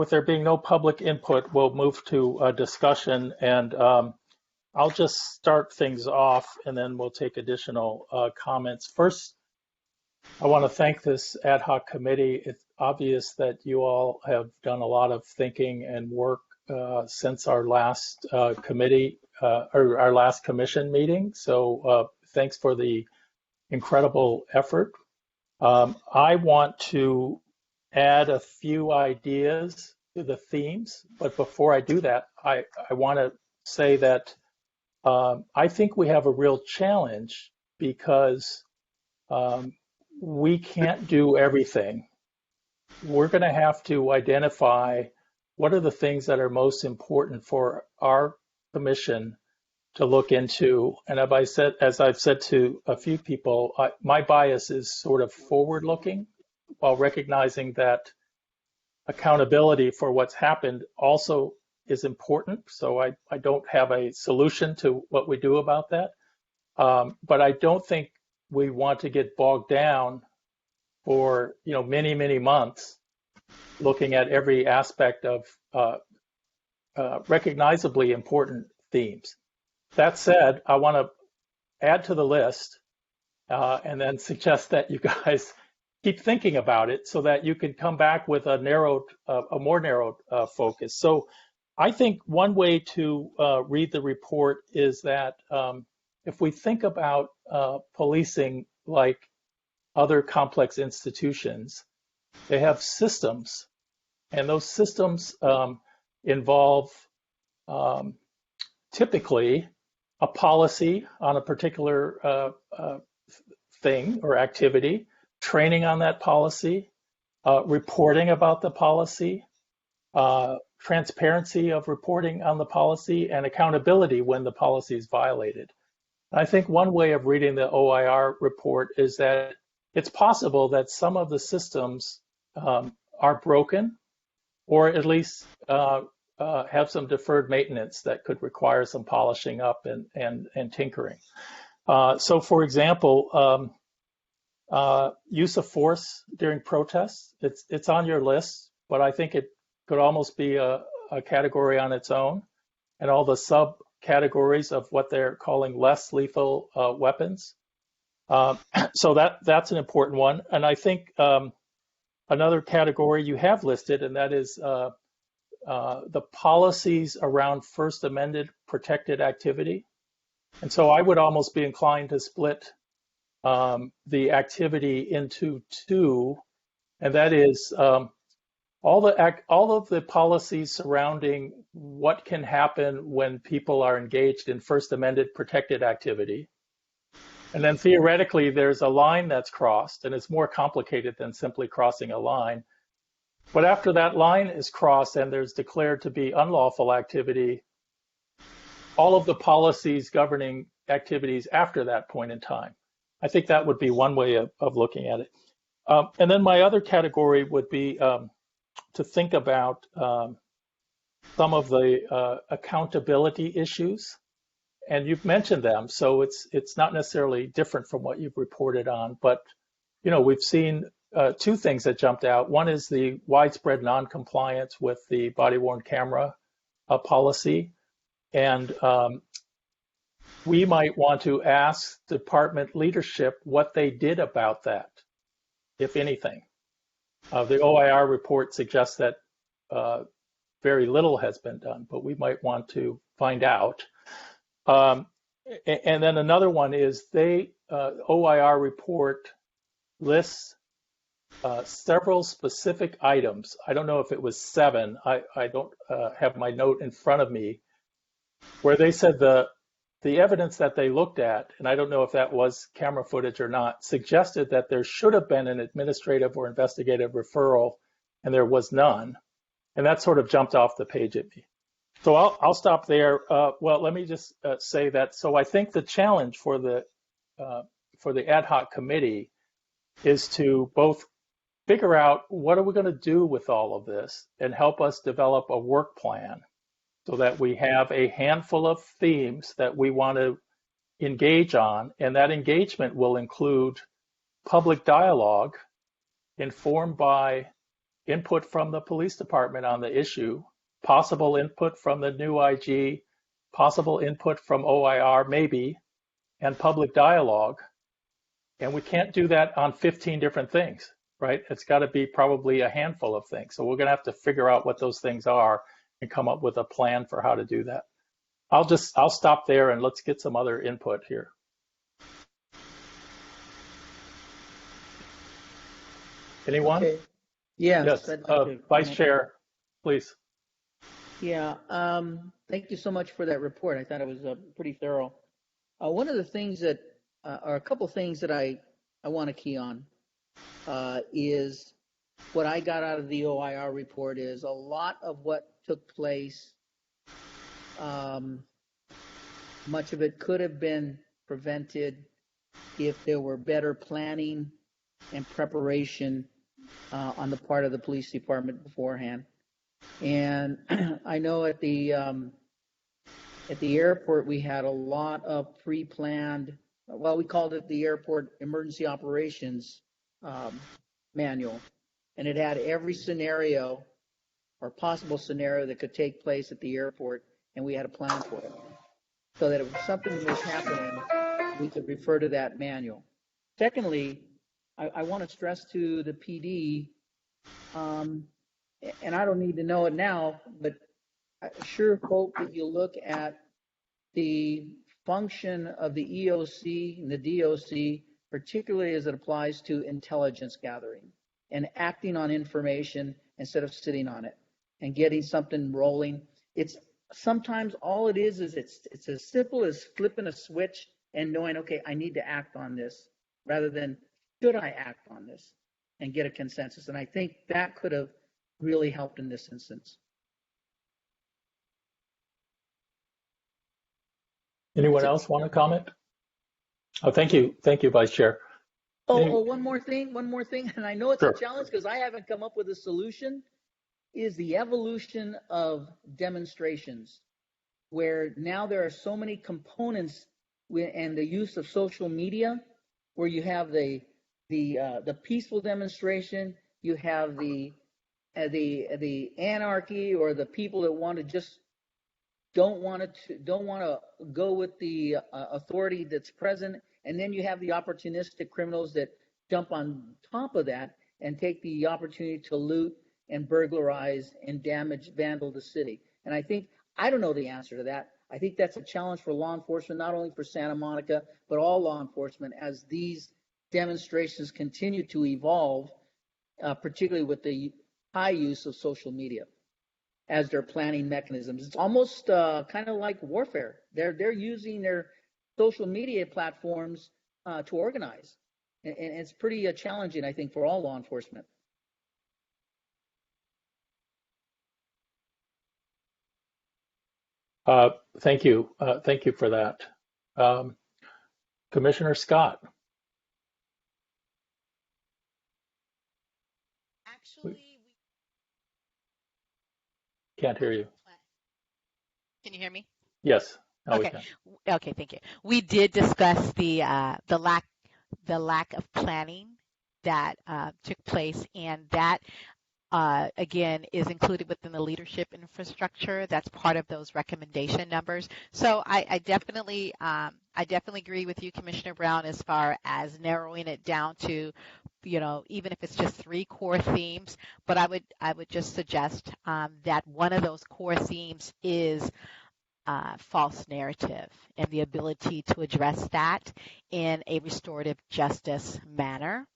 there being no public input, we'll move to a discussion, and I'll just start things off, and then we'll take additional comments. First, I want to thank this ad hoc committee. It's obvious that you all have done a lot of thinking and work since our last committee or our last commission meeting. So thanks for the incredible effort. I want to add a few ideas to the themes, but before I do that, I want to say that I think we have a real challenge because we can't do everything. We're going to have to identify what are the things that are most important for our commission to look into. And as I've said to a few people, my bias is sort of forward-looking, while recognizing that accountability for what's happened also is important. So I don't have a solution to what we do about that. But I don't think we want to get bogged down for many, many months looking at every aspect of recognizably important themes. That said, I want to add to the list and then suggest that you guys keep thinking about it so that you can come back with a more narrowed focus. So I think one way to read the report is that if we think about policing like other complex institutions, they have systems, and those systems involve typically a policy on a particular thing or activity, training on that policy, reporting about the policy, transparency of reporting on the policy, and accountability when the policy is violated. I think one way of reading the OIR report is that it's possible that some of the systems are broken, or at least have some deferred maintenance that could require some polishing up and tinkering. So, for example, use of force during protests, it's on your list, but I think it could almost be a category on its own, and all the subcategories of what they're calling less lethal weapons. So that's an important one. And I think another category you have listed, and that is the policies around First Amendment protected activity. And so I would almost be inclined to split the activity into two, and that is all of the policies surrounding what can happen when people are engaged in First Amendment protected activity. And then theoretically, there's a line that's crossed, and it's more complicated than simply crossing a line. But after that line is crossed and there's declared to be unlawful activity, all of the policies governing activities after that point in time. I think that would be one way of looking at it. And then my other category would be to think about some of the accountability issues. And you've mentioned them, so it's not necessarily different from what you've reported on. But we've seen two things that jumped out. One is the widespread non-compliance with the body-worn camera policy, and we might want to ask department leadership what they did about that, if anything. The OIR report suggests that very little has been done, but we might want to find out. And then another one is OIR report lists several specific items. I don't know if it was 7. I don't have my note in front of me, where they said the evidence that they looked at, and I don't know if that was camera footage or not, suggested that there should have been an administrative or investigative referral, and there was none. And that sort of jumped off the page at me. So I'll stop there. Well, let me just say that. So I think the challenge for the ad hoc committee is to both figure out what are we going to do with all of this and help us develop a work plan so that we have a handful of themes that we want to engage on, and that engagement will include public dialogue informed by input from the police department on the issue, possible input from the new IG, possible input from OIR maybe, and public dialogue. And we can't do that on 15 different things, right? It's got to be probably a handful of things. So we're going to have to figure out what those things are and come up with a plan for how to do that. I'll stop there and let's get some other input here. Anyone? Okay. Yeah. Yes, Vice Chair, please. Yeah, thank you so much for that report. I thought it was pretty thorough. One of the things that, or a couple things that I want to key on is what I got out of the OIR report is a lot of what took place, much of it could have been prevented if there were better planning and preparation on the part of the police department beforehand. And I know at the airport we had a lot of pre-planned, well, we called it the airport emergency operations manual, and it had every scenario or possible scenario that could take place at the airport, and we had a plan for it, so that if something was happening, we could refer to that manual. Secondly, I want to stress to the PD, and I don't need to know it now, but I sure hope that you look at the function of the EOC and the DOC, particularly as it applies to intelligence gathering and acting on information instead of sitting on it and getting something rolling. It's sometimes all it is it's as simple as flipping a switch and knowing, okay, I need to act on this, rather than should I act on this, and get a consensus. And I think that could have really helped in this instance. Anyone else want to comment? Oh, thank you, Vice Chair. One more thing, and I know it's Sure. a challenge because I haven't come up with a solution, is the evolution of demonstrations, where now there are so many components and the use of social media, where you have the peaceful demonstration, you have the anarchy, or the people that want to just don't want to go with the authority that's present, and then you have the opportunistic criminals that jump on top of that and take the opportunity to loot and burglarize and damage, vandal the city. And I don't know the answer to that. I think that's a challenge for law enforcement, not only for Santa Monica, but all law enforcement, as these demonstrations continue to evolve, particularly with the high use of social media as their planning mechanisms. It's almost kind of like warfare. They're using their social media platforms to organize, and it's pretty challenging, I think, for all law enforcement. Thank you for that, Commissioner Scott. Actually, Can't hear you. can you hear me? Yes, now we Okay. can. Okay, thank you. We did discuss the lack of planning that took place, and that again is included within the leadership infrastructure. That's part of those recommendation numbers. So I definitely agree with you, Commissioner Brown, as far as narrowing it down to, even if it's just 3 core themes. But I would just suggest that one of those core themes is false narrative, and the ability to address that in a restorative justice manner.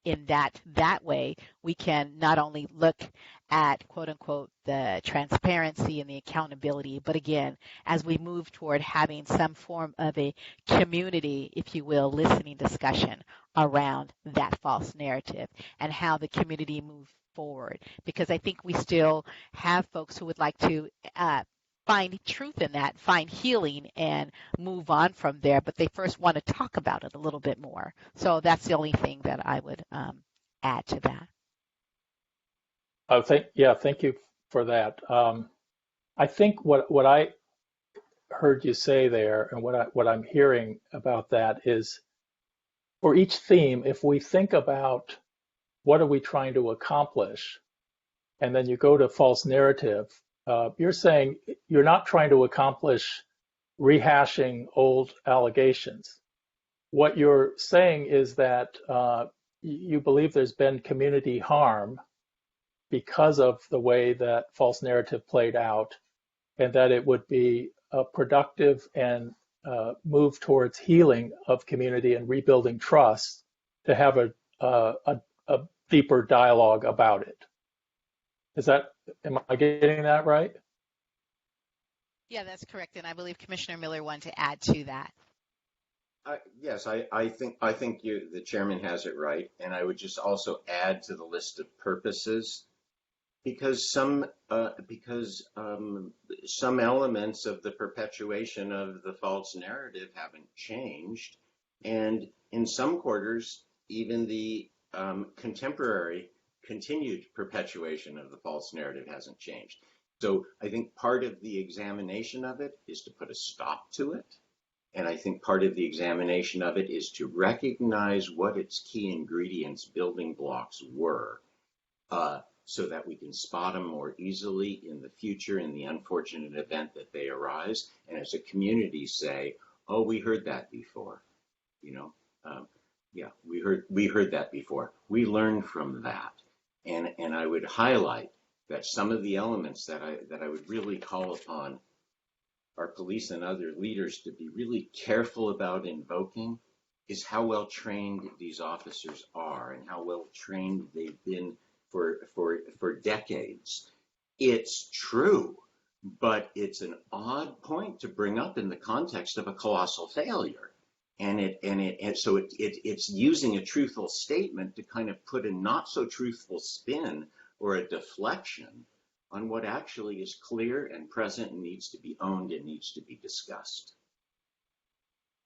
In that way, we can not only look at, quote unquote, the transparency and the accountability, but again, as we move toward having some form of a community, if you will, listening discussion around that false narrative and how the community moves forward. Because I think we still have folks who would like to find truth in that, find healing, and move on from there, but they first want to talk about it a little bit more. So that's the only thing that I would add to that. Thank you for that. I think what I heard you say there, and what I'm hearing about that is, for each theme, if we think about what are we trying to accomplish, and then you go to false narrative, you're saying you're not trying to accomplish rehashing old allegations. What you're saying is that you believe there's been community harm because of the way that false narrative played out, and that it would be productive and move towards healing of community and rebuilding trust to have a deeper dialogue about it. Am I getting that right? Yeah, that's correct. And I believe Commissioner Miller wanted to add to that. Yes, I think the chairman has it right, and I would just also add to the list of purposes, because some elements of the perpetuation of the false narrative haven't changed, and in some quarters, even the contemporary continued perpetuation of the false narrative hasn't changed. So I think part of the examination of it is to put a stop to it. And I think part of the examination of it is to recognize what its key ingredients, building blocks were, so that we can spot them more easily in the future in the unfortunate event that they arise. And as a community say, oh, we heard that before. We heard that before. We learned from that. And I would highlight that some of the elements that I would really call upon our police and other leaders to be really careful about invoking is how well trained these officers are and how well trained they've been for decades. It's true, but it's an odd point to bring up in the context of a colossal failure. So it's using a truthful statement to kind of put a not so truthful spin or a deflection on what actually is clear and present and needs to be owned and needs to be discussed.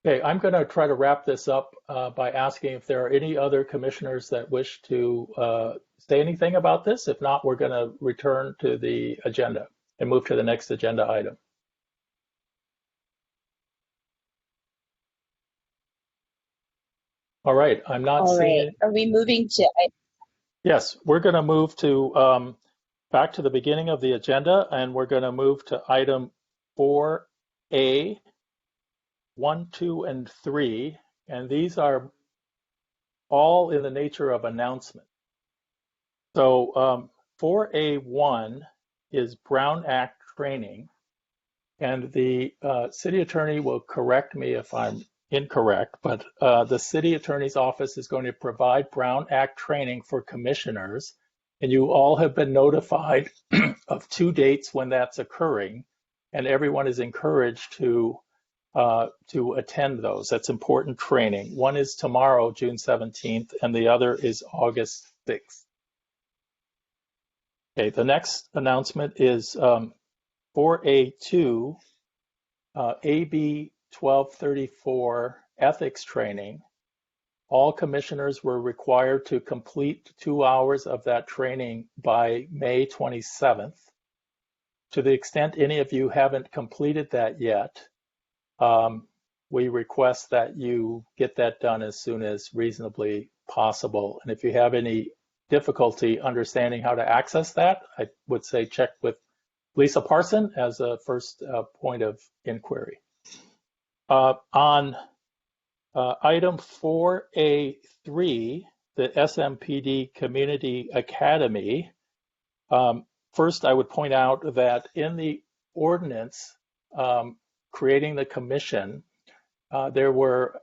Okay, I'm going to try to wrap this up by asking if there are any other commissioners that wish to say anything about this. If not, we're going to return to the agenda and move to the next agenda item. All right, I'm not All seeing right. it. Are we moving to? Yes, we're going to move to back to the beginning of the agenda, and we're going to move to item 4A, 1, 2, and 3, and these are all in the nature of announcement. So 4A1 is Brown Act training, and the city attorney will correct me if I'm incorrect, but the city attorney's office is going to provide Brown Act training for commissioners, and you all have been notified of 2 dates when that's occurring, and everyone is encouraged to attend those. That's important training. One is tomorrow, June 17th, and the other is August 6th. Okay, the next announcement is 4A2, AB 1234 ethics training. All commissioners were required to complete 2 hours of that training by May 27th. To the extent any of you haven't completed that yet, we request that you get that done as soon as reasonably possible. And if you have any difficulty understanding how to access that, I would say check with Lisa Parson as a first point of inquiry. On item 4A3, the Smpd Community Academy, first I would point out that in the ordinance creating the commission, there were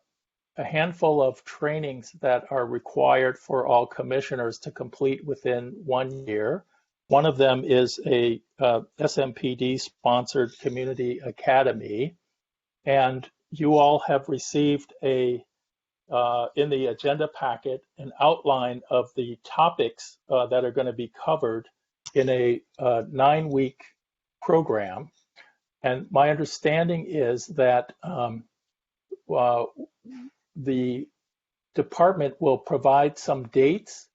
a handful of trainings that are required for all commissioners to complete within 1 year. One of them is a Smpd-sponsored community academy, and you all have received in the agenda packet an outline of the topics that are going to be covered in a 9-week program. And my understanding is that the department will provide some dates,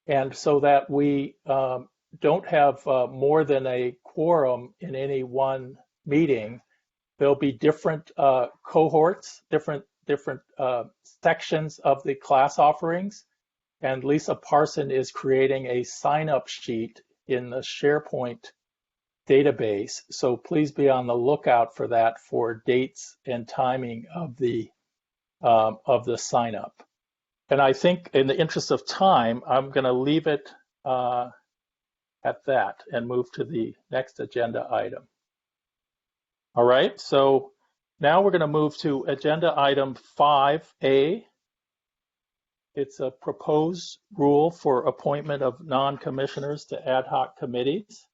and so that we don't have more than a quorum in any one meeting, there'll be different cohorts, different sections of the class offerings, and Lisa Parson is creating a sign-up sheet in the SharePoint database, so please be on the lookout for that for dates and timing of the sign-up. And I think in the interest of time, I'm going to leave it at that and move to the next agenda item. All right, so now we're going to move to agenda item 5A. It's a proposed rule for appointment of non-commissioners to ad hoc committees.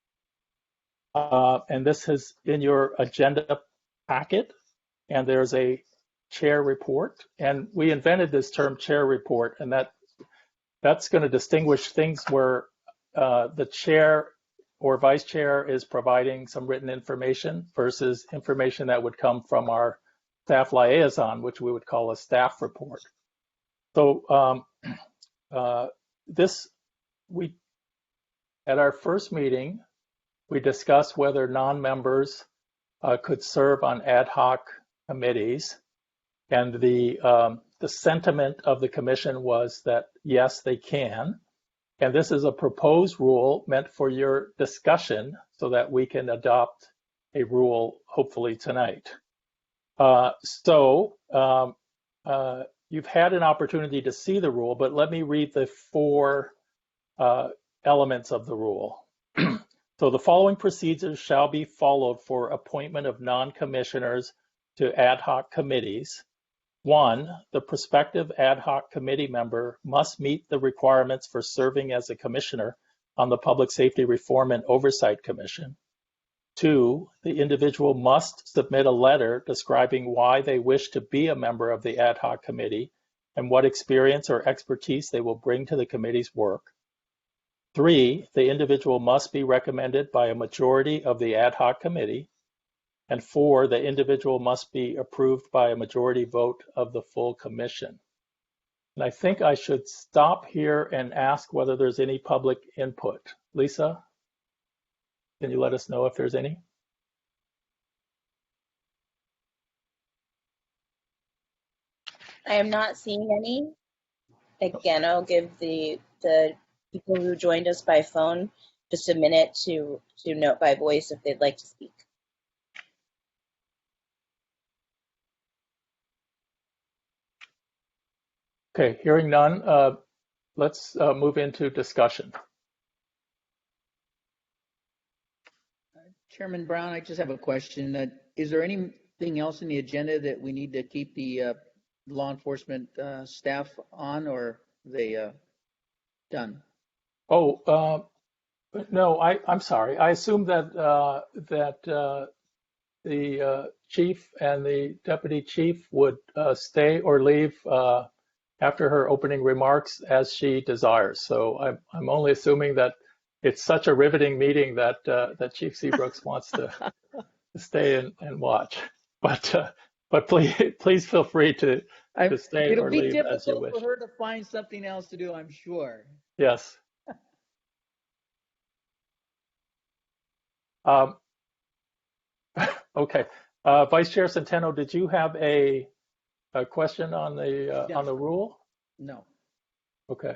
And this is in your agenda packet, and there's a chair report. And we invented this term chair report, and that's going to distinguish things where the chair or vice chair is providing some written information versus information that would come from our staff liaison, which we would call a staff report. So at our first meeting, we discussed whether non-members could serve on ad hoc committees, and the sentiment of the commission was that yes, they can. And this is a proposed rule meant for your discussion so that we can adopt a rule hopefully tonight. You've had an opportunity to see the rule, but let me read the 4 elements of the rule. So the following procedures shall be followed for appointment of non-commissioners to ad hoc committees. 1, the prospective ad hoc committee member must meet the requirements for serving as a commissioner on the Public Safety Reform and Oversight Commission. 2, the individual must submit a letter describing why they wish to be a member of the ad hoc committee and what experience or expertise they will bring to the committee's work. 3, the individual must be recommended by a majority of the ad hoc committee. And 4, the individual must be approved by a majority vote of the full commission. And I think I should stop here and ask whether there's any public input. Lisa, can you let us know if there's any? I am not seeing any. Again, I'll give the people who joined us by phone just a minute to note by voice if they'd like to speak. Okay, hearing none, let's move into discussion. Chairman Brown, I just have a question. Is there anything else in the agenda that we need to keep the law enforcement staff on, or are they done? Oh, no, I'm sorry. I assume that the chief and the deputy chief would stay or leave after her opening remarks as she desires. So I'm only assuming that it's such a riveting meeting that that Chief Seabrooks wants to stay and watch. But please feel free to stay It'll or be leave as you difficult wish. for her to find something else to do, I'm sure. Yes. Okay. Vice Chair Centeno, did you have a question on the rule? No. Okay.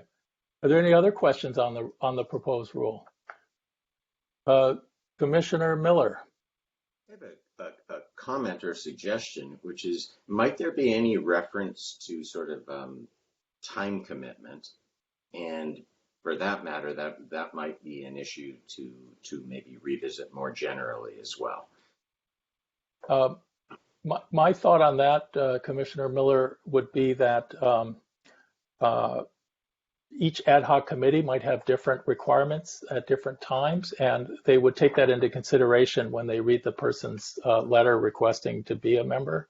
Are there any other questions on the proposed rule? Commissioner Miller. I have a comment or suggestion, which is, might there be any reference to sort of time commitment? And for that matter, that might be an issue to maybe revisit more generally as well. My thought on that, Commissioner Miller, would be that each ad hoc committee might have different requirements at different times, and they would take that into consideration when they read the person's letter requesting to be a member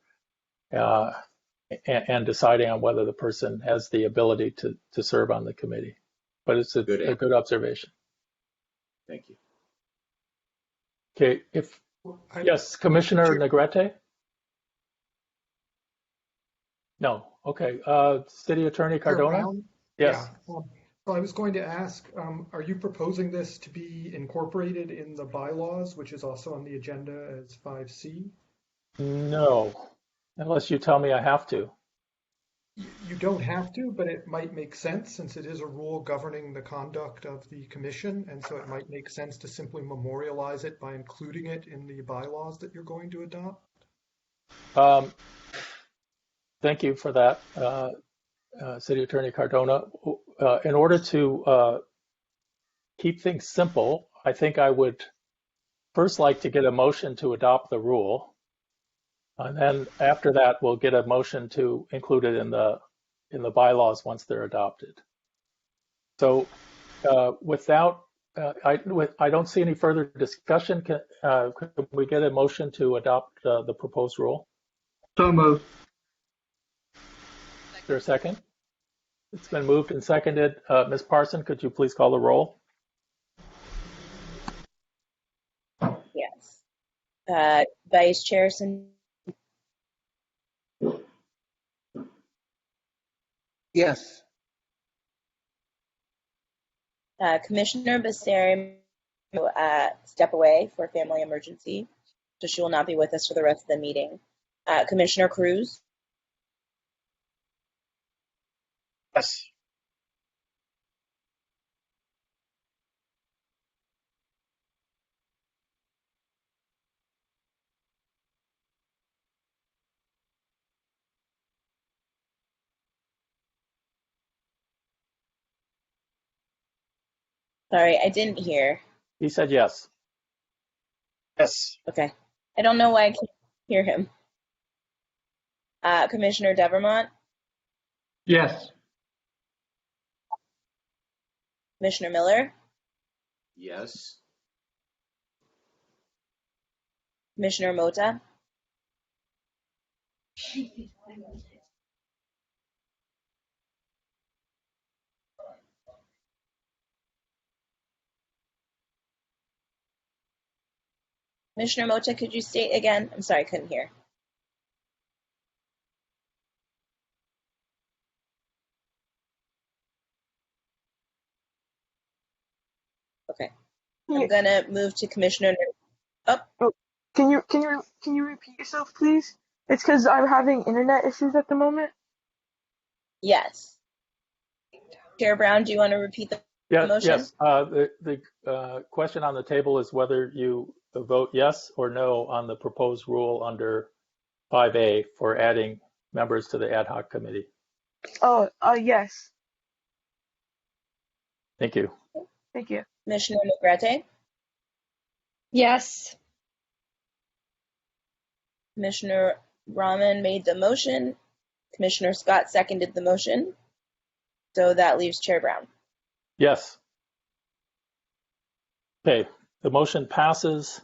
and deciding on whether the person has the ability to serve on the committee. But it's a good observation. Thank you. Okay, yes, Commissioner Negrete? No, okay. City Attorney Cardona? Yes. Yeah. So I was going to ask, are you proposing this to be incorporated in the bylaws, which is also on the agenda as 5C? No, unless you tell me I have to. You don't have to, but it might make sense since it is a rule governing the conduct of the commission. And so it might make sense to simply memorialize it by including it in the bylaws that you're going to adopt. Thank you for that, City Attorney Cardona. In order to keep things simple, I think I would first like to get a motion to adopt the rule. And then after that, we'll get a motion to include it in the bylaws once they're adopted. So I don't see any further discussion. Can we get a motion to adopt the proposed rule? So moved. Is there a second? It's been moved and seconded. Ms. Parson, could you please call the roll? Yes. Vice Chair Yes. Commissioner Becerra step away for a family emergency, so she will not be with us for the rest of the meeting. Commissioner Cruz? Yes. Sorry, I didn't hear. He said yes. Yes. Okay. I don't know why I can't hear him. Commissioner Devermont? Yes. Commissioner Miller? Yes. Commissioner Mota? Commissioner Mota, could you state again? I'm sorry, I couldn't hear. Okay. I'm gonna move to Commissioner. Oh, can you repeat yourself, please? It's because I'm having internet issues at the moment. Yes. Chair Brown, do you want to repeat the motion? Yes. The question on the table is whether you vote yes or no on the proposed rule under 5A for adding members to the ad hoc committee. Oh, yes. Thank you. Thank you. Commissioner Negrete? Yes. Commissioner Rahman made the motion. Commissioner Scott seconded the motion. So that leaves Chair Brown. Yes. Okay, the motion passes.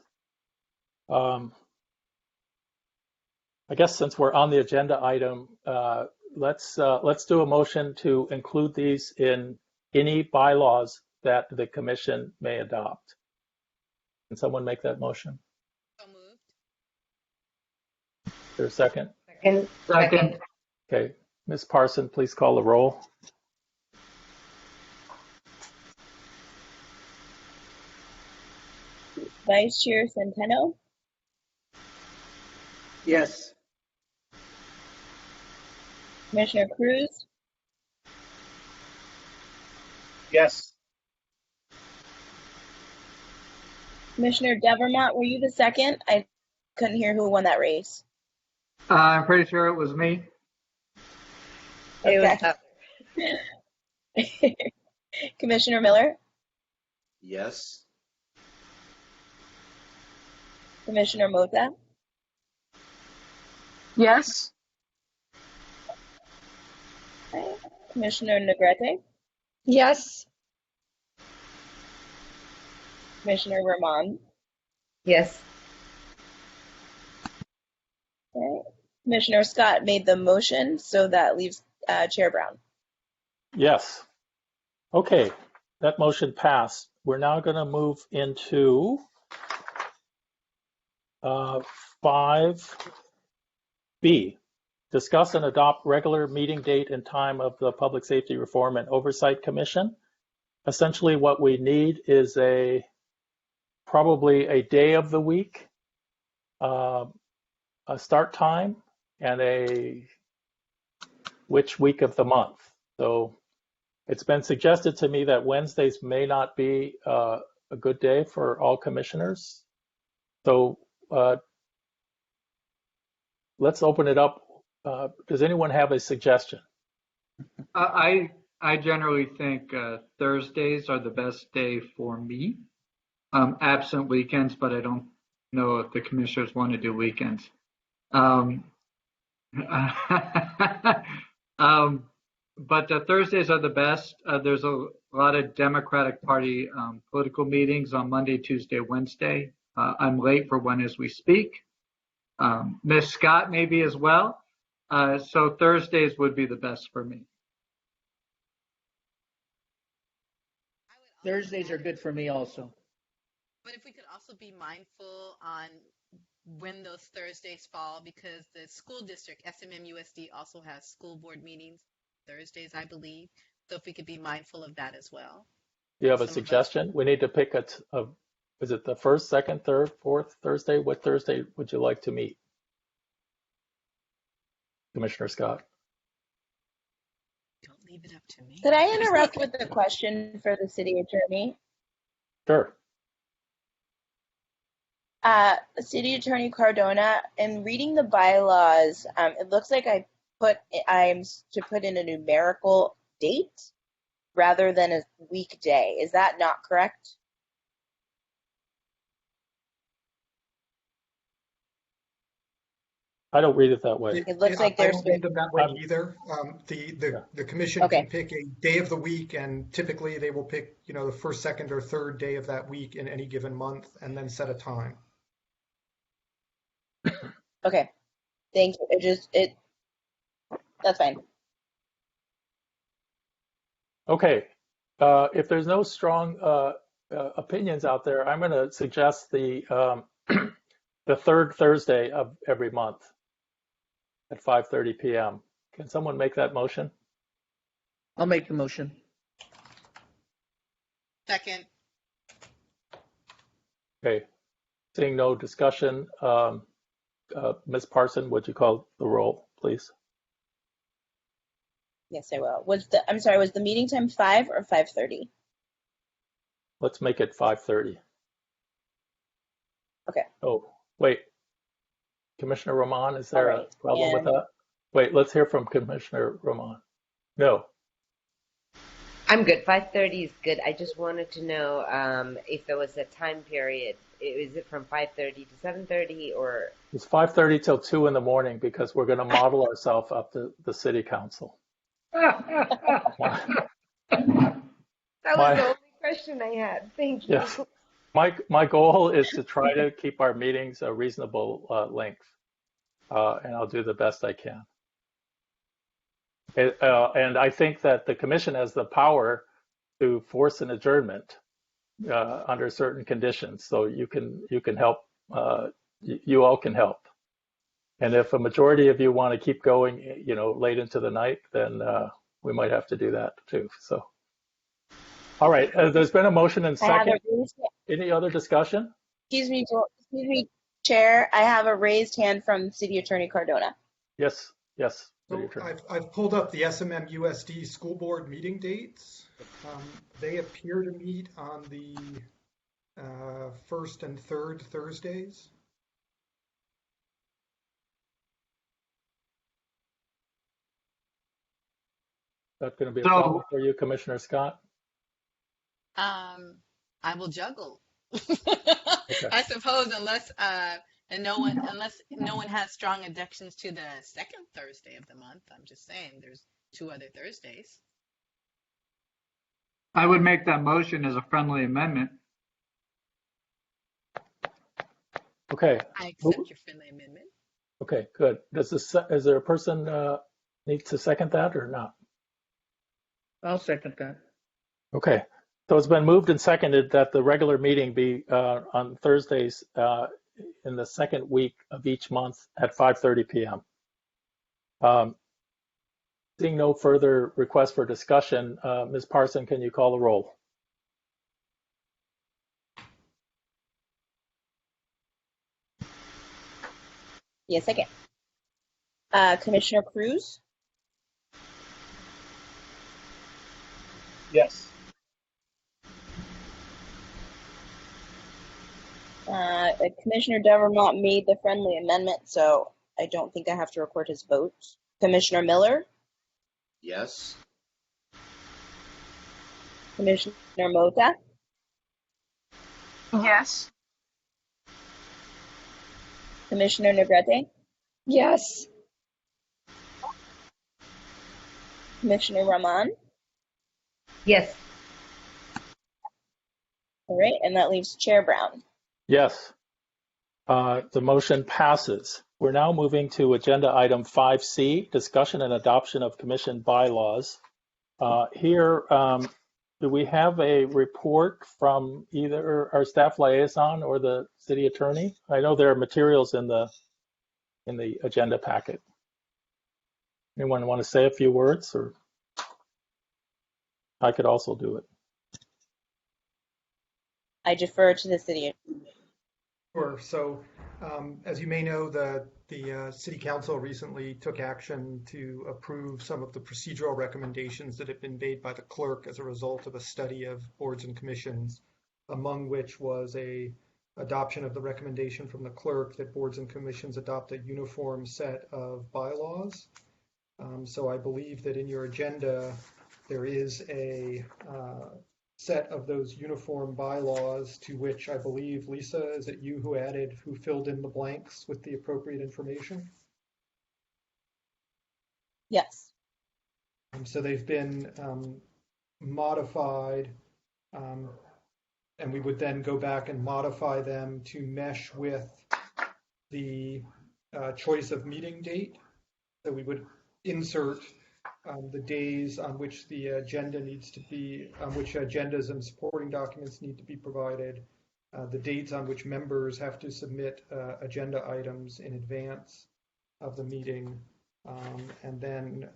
I guess since we're on the agenda item, let's do a motion to include these in any bylaws that the commission may adopt. Can someone make that motion? So moved. Is there a second? Second. Okay, Ms. Parson, please call the roll. Vice Chair Centeno? Yes. Commissioner Cruz? Yes. Commissioner Devermont, were you the second? I couldn't hear who won that race. I'm pretty sure it was me. It Okay. Commissioner Miller? Yes. Commissioner Mota? Yes. Okay. Commissioner Negrete? Yes. Commissioner Rahman? Yes. Okay. Commissioner Scott made the motion, so that leaves Chair Brown. Yes. Okay, that motion passed. We're now going to move into 5B. Discuss and adopt regular meeting date and time of the Public Safety Reform and Oversight Commission. Essentially, what we need is probably a day of the week, a start time, and which week of the month. So it's been suggested to me that Wednesdays may not be a good day for all commissioners. So let's open it up. Does anyone have a suggestion? I generally think Thursdays are the best day for me, absent weekends, but I don't know if the commissioners want to do weekends. But Thursdays are the best. There's a lot of Democratic Party political meetings on Monday, Tuesday, Wednesday. I'm late for one as we speak. Ms. Scott maybe as well. So Thursdays would be the best for me. Thursdays are good for me also. But if we could also be mindful on when those Thursdays fall, because the school district, SMMUSD, also has school board meetings Thursdays, I believe. So if we could be mindful of that as well. Do you have a suggestion? We need to pick is it the first, second, third, fourth Thursday? What Thursday would you like to meet? Commissioner Scott. Don't leave it up to me. Could I interrupt with a question for the city attorney? Sure. City Attorney Cardona, in reading the bylaws, it looks like I'm to put in a numerical date rather than a weekday. Is that not correct? I don't read it that way. It looks like there's. I don't read them that way either. The commission Okay. can pick a day of the week, and typically they will pick, the first, second, or third day of that week in any given month, and then set a time. Okay, thank you. That's fine. Okay. If there's no strong opinions out there, I'm going to suggest the the third Thursday of every month at 5:30 p.m. Can someone make that motion? I'll make the motion. Second. Okay. Seeing no discussion, Ms. Parson, would you call the roll, please? Yes, I will. Was the meeting time 5 or 5:30? Let's make it 5:30. Okay. Oh, wait. Commissioner Roman, is there All right. a problem with that? Wait, let's hear from Commissioner Roman. No. I'm good. 5:30 is good. I just wanted to know if there was a time period. Is it from 5:30 to 7:30 or? It's 5:30 till 2 in the morning because we're going to model ourselves up to the city council. That was the only question I had. Thank you. Yes. My goal is to try to keep our meetings a reasonable length, and I'll do the best I can. And I think that the commission has the power to force an adjournment under certain conditions. So you can help. You all can help. And if a majority of you want to keep going, late into the night, then we might have to do that too. So, all right. There's been a motion and second. Any other discussion? Excuse me, Chair. I have a raised hand from City Attorney Cardona. Yes. So I've pulled up the SMM-USD school board meeting dates. They appear to meet on the first and third Thursdays. That's going to be a problem for you, Commissioner Scott? I will juggle. Okay. I suppose unless no one has strong objections to the second Thursday of the month. I'm just saying there's 2 other Thursdays. I would make that motion as a friendly amendment. Okay. I accept your friendly amendment. Okay, good. Is there a person need to second that or not? I'll second that. Okay. So it's been moved and seconded that the regular meeting be on Thursdays in the second week of each month at 5:30 p.m. Seeing no further requests for discussion, Ms. Parson, can you call the roll? Yes, I can. Commissioner Cruz? Yes. Commissioner Devermont made the friendly amendment, so I don't think I have to record his vote. Commissioner Miller? Yes. Commissioner Mota? Yes. Commissioner Negrete? Yes. Commissioner Rahman? Yes. All right, and that leaves Chair Brown. Yes. The motion passes. We're now moving to agenda item 5C, discussion and adoption of commission bylaws. Here, do we have a report from either our staff liaison or the city attorney? I know there are materials in the agenda packet. Anyone want to say a few words, or I could also do it. I defer to the city. Sure. So, as you may know, the City Council recently took action to approve some of the procedural recommendations that have been made by the clerk as a result of a study of boards and commissions, among which was a adoption of the recommendation from the clerk that boards and commissions adopt a uniform set of bylaws. So I believe that in your agenda, there is a set of those uniform bylaws to which I believe, Lisa, is it you who filled in the blanks with the appropriate information? Yes. So they've been modified, and we would then go back and modify them to mesh with the choice of meeting date. So we would insert the days on which the agenda needs to be, on which agendas and supporting documents need to be provided, the dates on which members have to submit agenda items in advance of the meeting, and then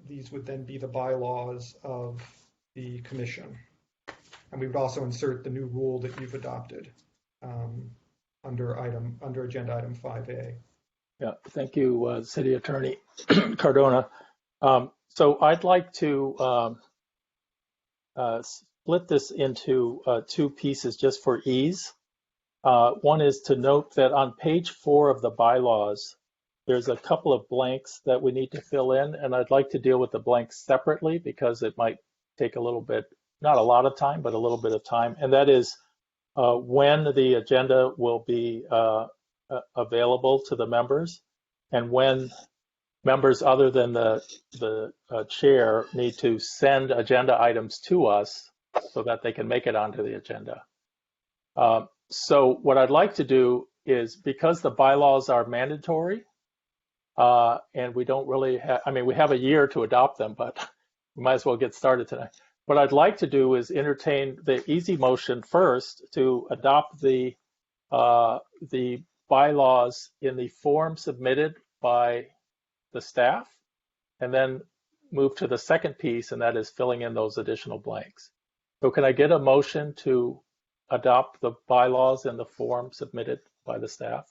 these would then be the bylaws of the commission. And we would also insert the new rule that you've adopted under agenda item 5A. Yeah, thank you, City Attorney Cardona. So I'd like to split this into two pieces just for ease. One is to note that on page 4 of the bylaws, there's a couple of blanks that we need to fill in, and I'd like to deal with the blanks separately because it might take a little bit, not a lot of time, but a little bit of time. And that is when the agenda will be available to the members, and when members other than the chair need to send agenda items to us so that they can make it onto the agenda. So what I'd like to do is, because the bylaws are mandatory, and we don't really have, I mean, we have a year to adopt them, but we might as well get started tonight. What I'd like to do is entertain the easy motion first to adopt the bylaws in the form submitted by the staff, and then move to the second piece, and that is filling in those additional blanks. So can I get a motion to adopt the bylaws in the form submitted by the staff?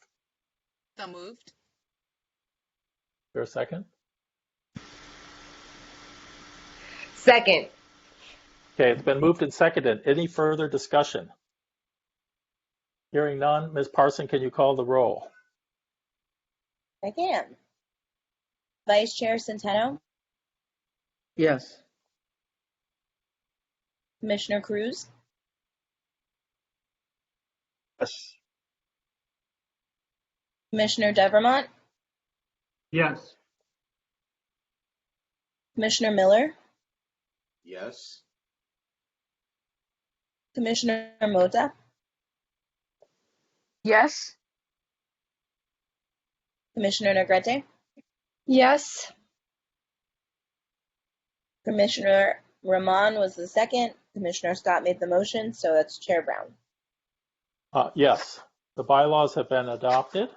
So moved. Is there a second? Second. Okay, it's been moved and seconded. Any further discussion? Hearing none, Ms. Parson, can you call the roll? I can. Vice Chair Centeno, Yes. Commissioner Cruz, Yes. Commissioner Devermont, Yes. Commissioner Miller, Yes. Commissioner Mota, Yes. Commissioner Negrete, Yes. Commissioner Rahman was the second, Commissioner Scott made the motion, so that's Chair Brown. Yes, the bylaws have been adopted.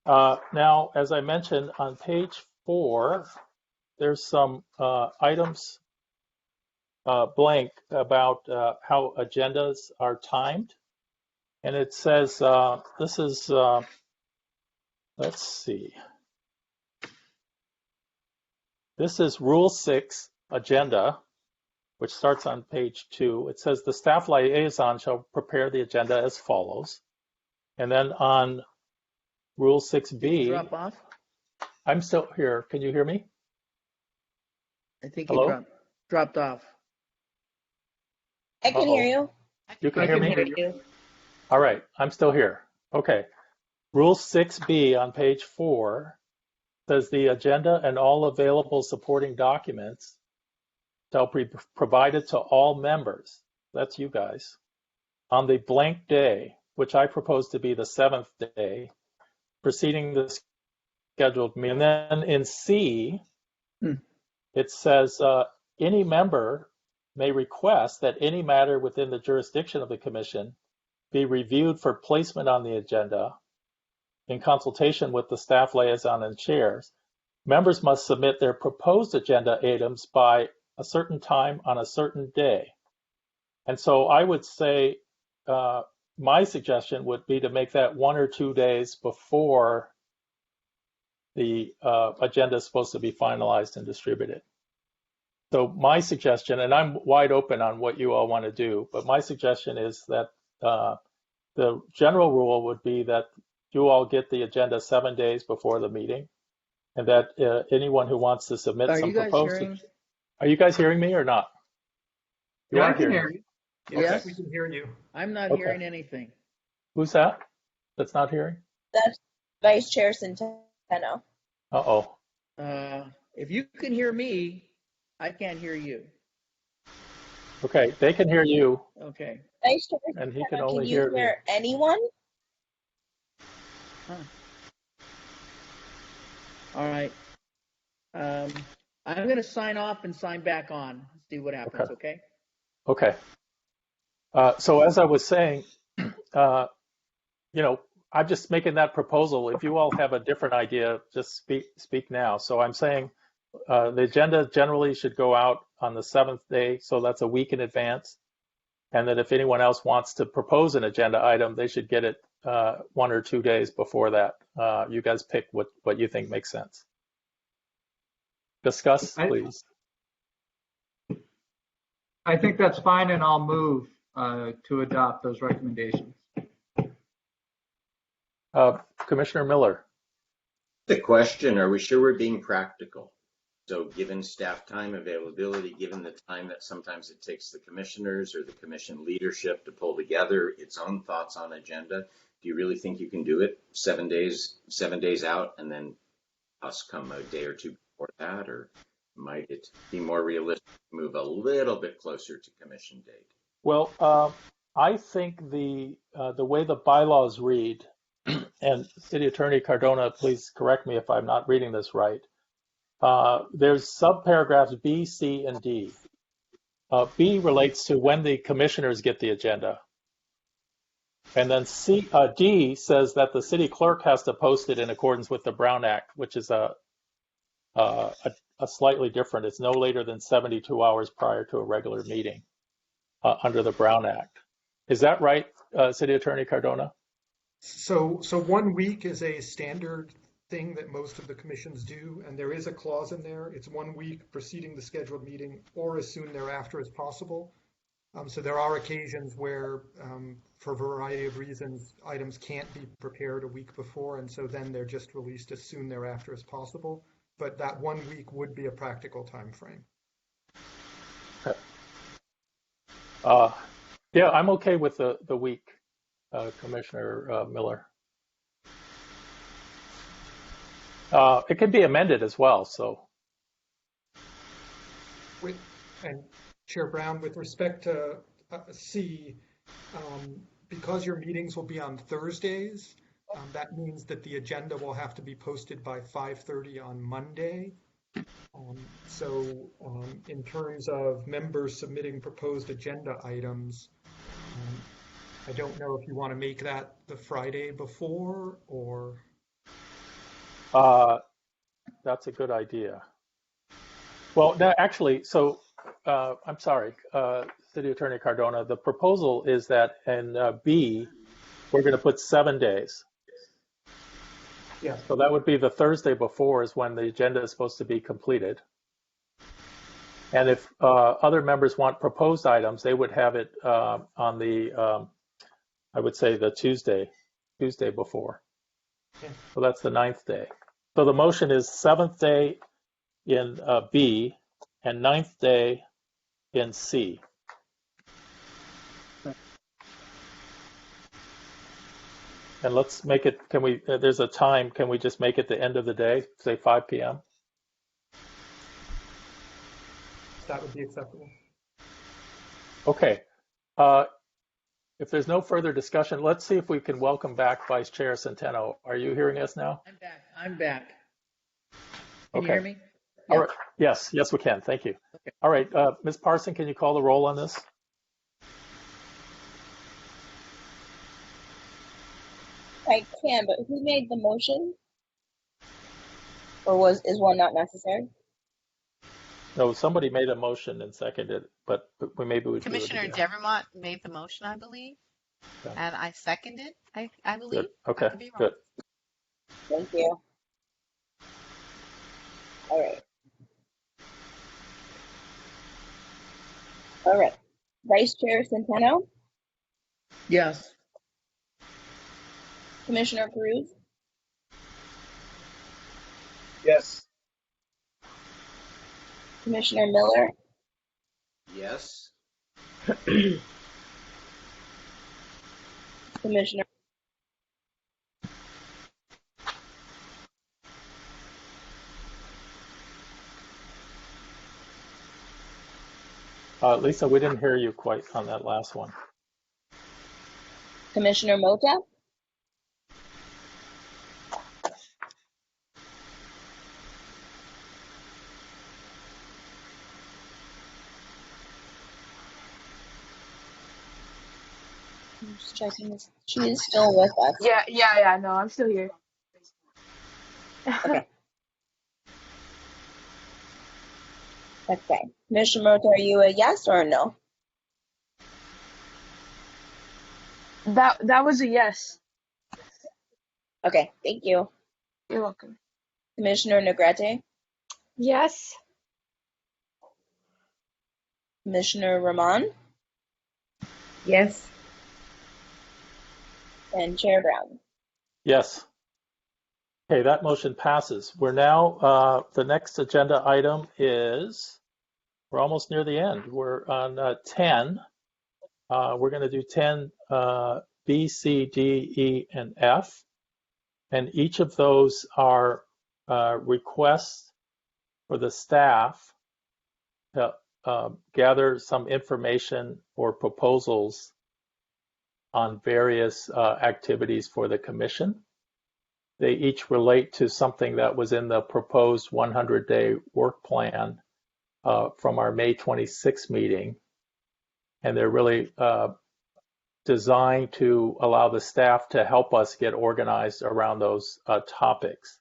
Now, as I mentioned, on page 4, there's some items blank about how agendas are timed. And it says, this is, let's see. This is Rule 6 agenda, which starts on page 2. It says the staff liaison shall prepare the agenda as follows. And then on Rule 6B, Drop off? I'm still here. Can you hear me? I think Hello? you dropped off. I can hear you. You can I hear can me? hear you. All right, I'm still here. Okay. Rule 6B on page 4 says the agenda and all available supporting documents shall be provided to all members, that's you guys, on the blank day, which I propose to be the 7th day, preceding the scheduled meeting. And then in C, it says any member may request that any matter within the jurisdiction of the commission be reviewed for placement on the agenda in consultation with the staff liaison and chairs. Members must submit their proposed agenda items by a certain time on a certain day. And so I would say my suggestion would be to make that 1 or 2 days before the agenda is supposed to be finalized and distributed. So my suggestion, and I'm wide open on what you all want to do, but my suggestion is that the general rule would be that you all get the agenda 7 days before the meeting, and that anyone who wants to submit Are some you guys proposed. hearing? Are you guys hearing me or not? You Yeah, I are can hearing hear me. you. Yes. We can hear you. I'm not Okay. hearing anything. Who's that? That's not hearing? That's Vice Chair Centeno. Uh-oh. If you can hear me, I can't hear you. Okay, they can hear you, Okay. Vice Chair and he can Centeno, only can hear you me. hear anyone? All right. I'm going to sign off and sign back on. See what happens, okay? Okay. So as I was saying, I'm just making that proposal. If you all have a different idea, just speak now. So I'm saying the agenda generally should go out on the 7th day, so that's a week in advance. And that if anyone else wants to propose an agenda item, they should get it 1 or 2 days before that. You guys pick what you think makes sense. Discuss, please. I think that's fine, and I'll move to adopt those recommendations. Commissioner Miller. The question, are we sure we're being practical? So given staff time availability, given the time that sometimes it takes the commissioners or the commission leadership to pull together its own thoughts on agenda, do you really think you can do it 7 days out and then us come a day or two before that? Or might it be more realistic to move a little bit closer to commission date? Well, I think the way the bylaws read, and City Attorney Cardona, please correct me if I'm not reading this right. There's subparagraphs B, C, and D. B relates to when the commissioners get the agenda. And then D says that the city clerk has to post it in accordance with the Brown Act, which is a slightly different. It's no later than 72 hours prior to a regular meeting under the Brown Act. Is that right, City Attorney Cardona? So 1 week is a standard thing that most of the commissions do, and there is a clause in there. It's 1 week preceding the scheduled meeting or as soon thereafter as possible. So there are occasions where, for a variety of reasons, items can't be prepared a week before, and so then they're just released as soon thereafter as possible. But that 1 week would be a practical time frame. Okay. Yeah, I'm okay with the week, Commissioner Miller. It can be amended as well, so. And Chair Brown, with respect to C, because your meetings will be on Thursdays, that means that the agenda will have to be posted by 5:30 on Monday. So in terms of members submitting proposed agenda items, I don't know if you want to make that the Friday before or. That's a good idea. Well, no, actually, so I'm sorry, City Attorney Cardona, the proposal is that in B, we're going to put 7 days. Yeah. So that would be the Thursday before is when the agenda is supposed to be completed. And if other members want proposed items, they would have it on the, I would say the Tuesday before. Okay. So that's the 9th day. So the motion is 7th day in B and 9th day in C. And let's make it, can we, there's a time, can we just make it the end of the day, say 5 p.m.? That would be acceptable. Okay. If there's no further discussion, let's see if we can welcome back Vice Chair Centeno. Are you hearing us now? I'm back. Can Okay. you hear me? All right. Yes, we can. Thank you. Okay. All right. Ms. Parson, can you call the roll on this? I can, but who made the motion? Or is one not necessary? No, somebody made a motion and seconded, but maybe we do it Commissioner again. Devermont made the motion, I believe, Okay. and I seconded, I believe. Good. Okay, I could be wrong. good. Thank you. All right. All right. Vice Chair Centeno, Yes. Commissioner Cruz, Yes. Commissioner Miller, Yes. Commissioner Lisa, we didn't hear you quite on that last one. Commissioner Mota, Just checking. She is still with us. Yeah. No, I'm still here. Okay. Okay. Commissioner Mota, are you a yes or a no? That was a yes. Okay, thank you. You're welcome. Commissioner Negrete, Yes. Commissioner Rahman, Yes. and Chair Brown. Yes. Okay, that motion passes. We're now, the next agenda item is, we're almost near the end. We're on 10. We're going to do 10 B, C, D, E, and F. And each of those are requests for the staff to gather some information or proposals on various activities for the commission. They each relate to something that was in the proposed 100-day work plan from our May 26th meeting. And they're really designed to allow the staff to help us get organized around those topics.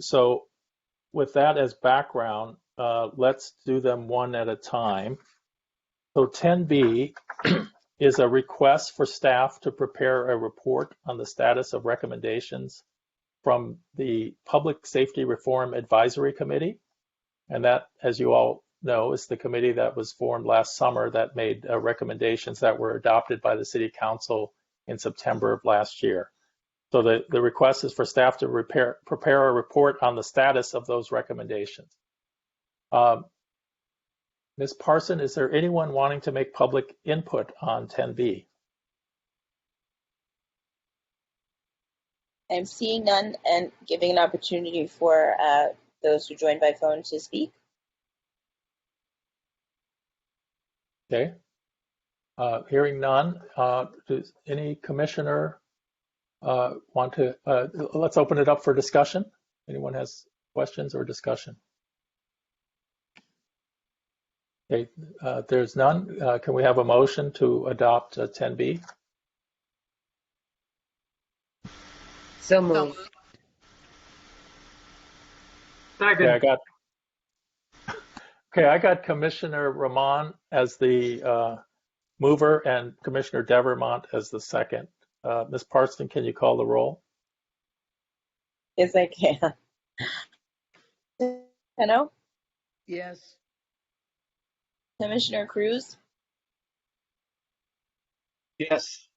So with that as background, let's do them one at a time. So 10B is a request for staff to prepare a report on the status of recommendations from the Public Safety Reform Advisory Committee. And that, as you all know, is the committee that was formed last summer that made recommendations that were adopted by the City Council in September of last year. So the request is for staff to prepare a report on the status of those recommendations. Ms. Parson, is there anyone wanting to make public input on 10B? I'm seeing none and giving an opportunity for those who joined by phone to speak. Okay. Hearing none, does any commissioner want to, let's open it up for discussion. Anyone has questions or discussion? Okay, there's none. Can we have a motion to adopt 10B? So moved. Second. Okay, I got Commissioner Rahman as the mover and Commissioner Devermont as the second. Ms. Parson, can you call the roll? Yes, I can. Hello? Yes. Commissioner Cruz, Yes.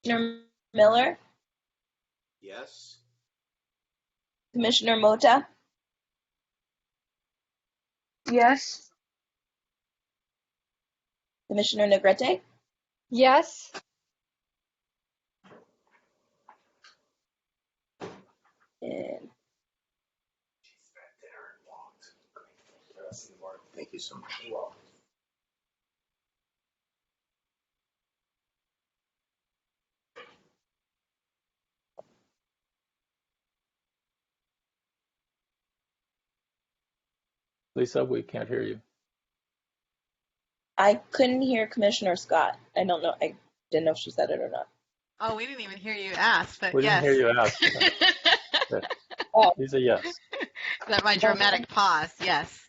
Commissioner Miller, Yes. Commissioner Mota, Yes. Commissioner Negrete, Yes. and Thank you so much. Lisa, we can't hear you. I couldn't hear Commissioner Scott. I don't know. I didn't know if she said it or not. Oh, we didn't even hear you ask, but We yes. didn't hear you ask. Okay. Oh. He's a yes. That my dramatic pause, yes.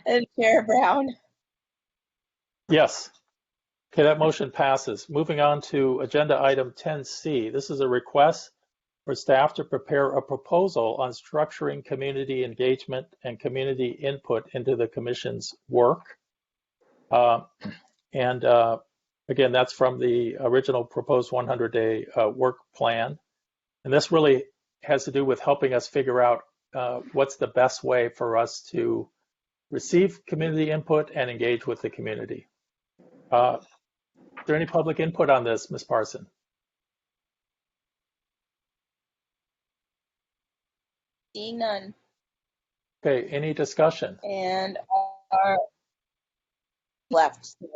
And Chair Brown. Yes. Okay, that motion passes. Moving on to agenda item 10C. This is a request for staff to prepare a proposal on structuring community engagement and community input into the commission's work. Again, that's from the original proposed 100-day work plan. And this really has to do with helping us figure out what's the best way for us to receive community input and engage with the community. Is there any public input on this, Ms. Parson? Seeing none. Okay, any discussion? And our left. So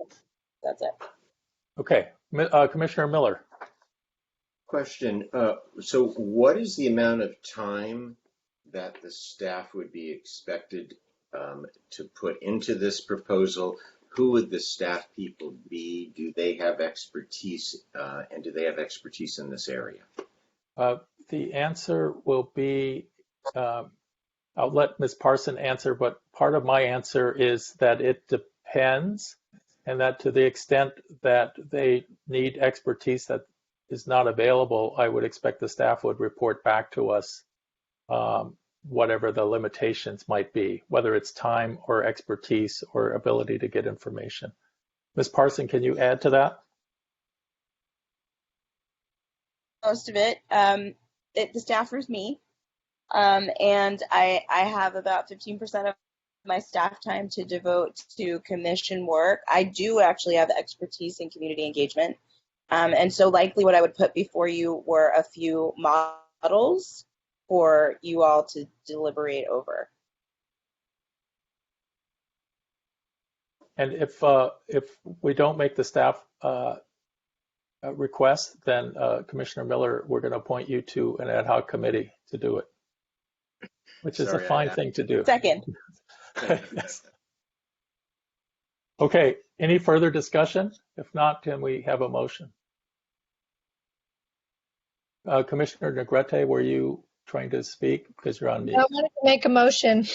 that's it. Okay, Commissioner Miller. Question. So what is the amount of time that the staff would be expected to put into this proposal Who would the staff people be? Do they have expertise, and do they have expertise in this area? The answer will be, I'll let Ms. Parson answer, but part of my answer is that it depends, and that to the extent that they need expertise that is not available, I would expect the staff would report back to us whatever the limitations might be, whether it's time or expertise or ability to get information. Ms. Parson, can you add to that? Most of it. The staffer's me, and I have about 15% of my staff time to devote to commission work. I do actually have expertise in community engagement, and so likely what I would put before you were a few models for you all to deliberate over. And if we don't make the staff request, then Commissioner Miller, we're going to appoint you to an ad hoc committee to do it, which is a fine thing to do. Second. Yes. Okay, any further discussion? If not, can we have a motion? Commissioner Negrete, were you trying to speak because you're on mute? I wanted to make a motion.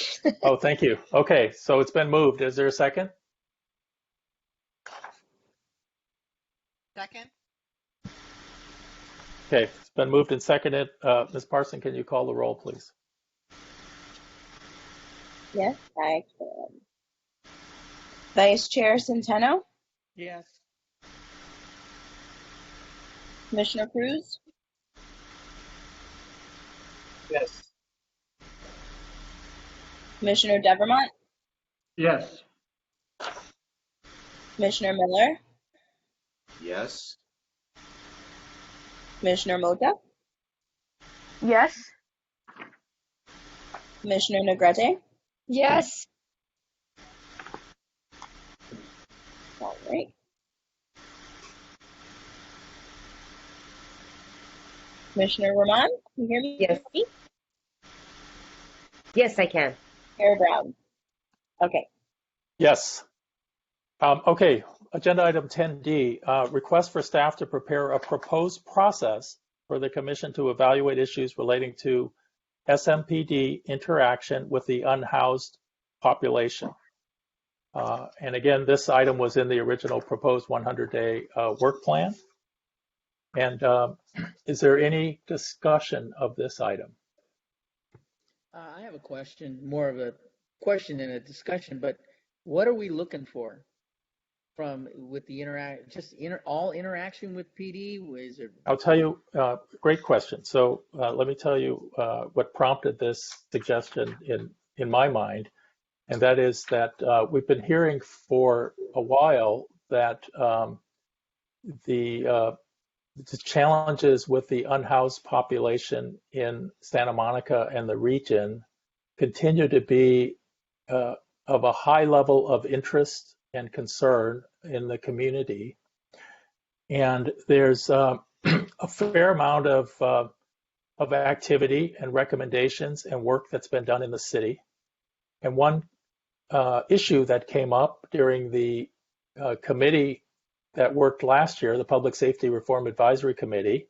Oh, thank you. Okay, so it's been moved. Is there a second? Second? Okay, it's been moved and seconded. Ms. Parson, can you call the roll, please? Yes, I can. Vice Chair Centeno? Yes. Commissioner Cruz? Yes. Commissioner Devermont? Yes. Commissioner Miller? Yes. Commissioner Mota? Yes. Commissioner Negrete? Yes. All right. Commissioner Roman, can you hear me? Yes. Yes, I can. Chair Brown. Okay. Yes. Okay, agenda item 10D, request for staff to prepare a proposed process for the commission to evaluate issues relating to Smpd interaction with the unhoused population. And again, this item was in the original proposed 100-day work plan. And is there any discussion of this item? I have a question, more of a question than a discussion, but what are we looking for from with the all interaction with PD? Is there... I'll tell you, great question. So let me tell you what prompted this suggestion in my mind, and that is that we've been hearing for a while that the challenges with the unhoused population in Santa Monica and the region continue to be of a high level of interest and concern in the community. And there's a fair amount of activity and recommendations and work that's been done in the city. And one issue that came up during the committee that worked last year, the Public Safety Reform Advisory Committee,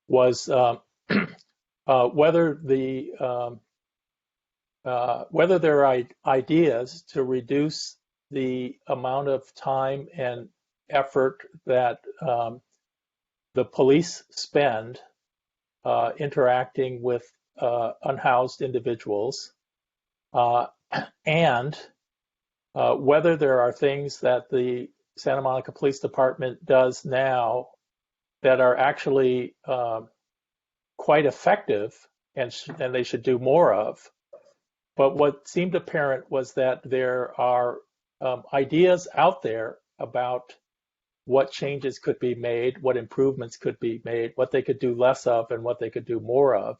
was whether there are ideas to reduce the amount of time and effort that the police spend interacting with unhoused individuals, and whether there are things that the Santa Monica Police Department does now that are actually quite effective and they should do more of. But what seemed apparent was that there are ideas out there about what changes could be made, what improvements could be made, what they could do less of, and what they could do more of.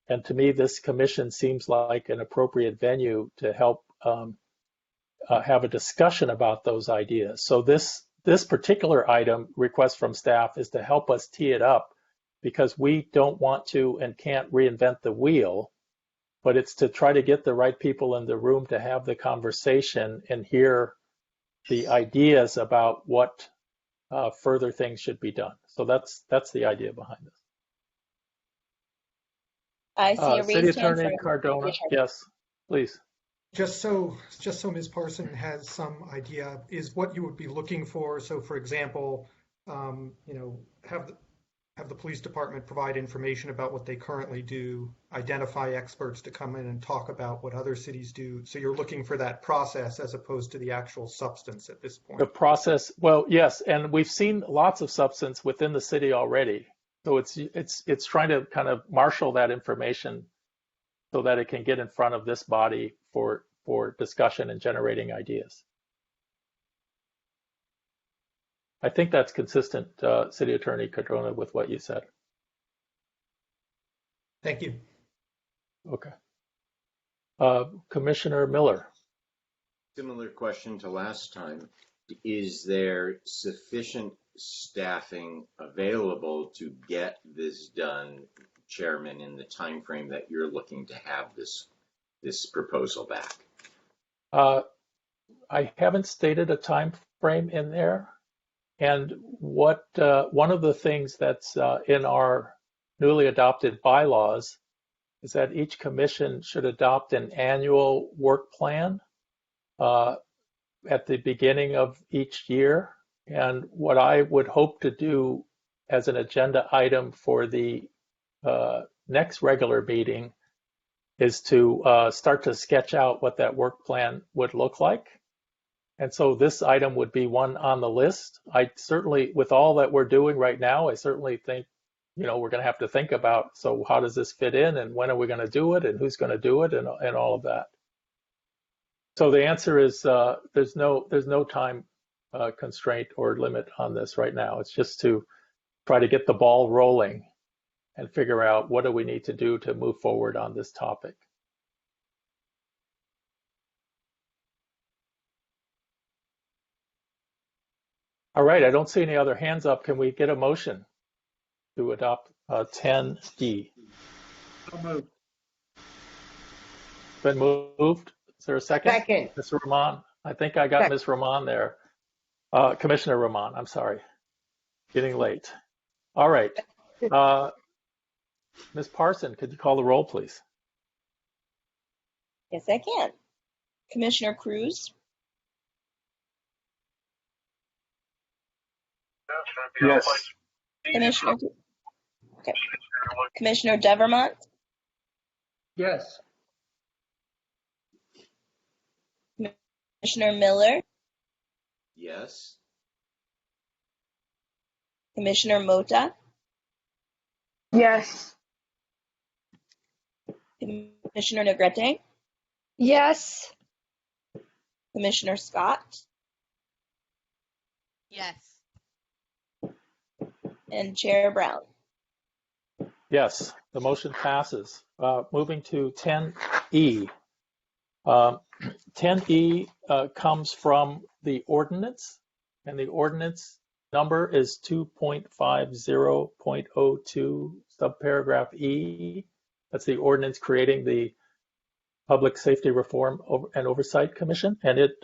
And to me, this commission seems like an appropriate venue to help have a discussion about those ideas. So this particular item, request from staff, is to help us tee it up, because we don't want to and can't reinvent the wheel, but it's to try to get the right people in the room to have the conversation and hear the ideas about what further things should be done. So that's the idea behind this. I see a City raised hand from Attorney Cardona, City Attorney. yes, please. Just so Ms. Parson has some idea, is what you would be looking for. So, for example, have the police department provide information about what they currently do, identify experts to come in and talk about what other cities do. So you're looking for that process as opposed to the actual substance at this point. The process, well, yes, and we've seen lots of substance within the city already. So it's trying to kind of marshal that information so that it can get in front of this body for discussion and generating ideas. I think that's consistent, City Attorney Cardona, with what you said. Thank you. Okay. Commissioner Miller. Similar question to last time. Is there sufficient staffing available to get this done, Chairman, in the time frame that you're looking to have this proposal back? I haven't stated a time frame in there. And one of the things that's in our newly adopted bylaws is that each commission should adopt an annual work plan at the beginning of each year. And what I would hope to do as an agenda item for the next regular meeting is to start to sketch out what that work plan would look like. And so this item would be one on the list. I certainly, with all that we're doing right now, I certainly think, we're going to have to think about, so how does this fit in and when are we going to do it and who's going to do it and all of that. So the answer is there's no time constraint or limit on this right now. It's just to try to get the ball rolling and figure out what do we need to do to move forward on this topic. All right, I don't see any other hands up. Can we get a motion to adopt 10D? So moved. Been moved. Is there a second? Second. Ms. Rahman? I think I got Ms. Rahman there. Commissioner Rahman, I'm sorry. Getting late. All right. Ms. Parson, could you call the roll, please? Yes, I can. Commissioner Cruz, Yes. Commissioner Devermont, Yes. Commissioner Miller, Yes. Commissioner Mota, Yes. Commissioner Negrete, Yes. Commissioner Scott, Yes. and Chair Brown. Yes, the motion passes. Moving to 10E. 10E comes from the ordinance, and the ordinance number is 2.50.02 subparagraph E. That's the ordinance creating the Public Safety Reform and Oversight Commission, and it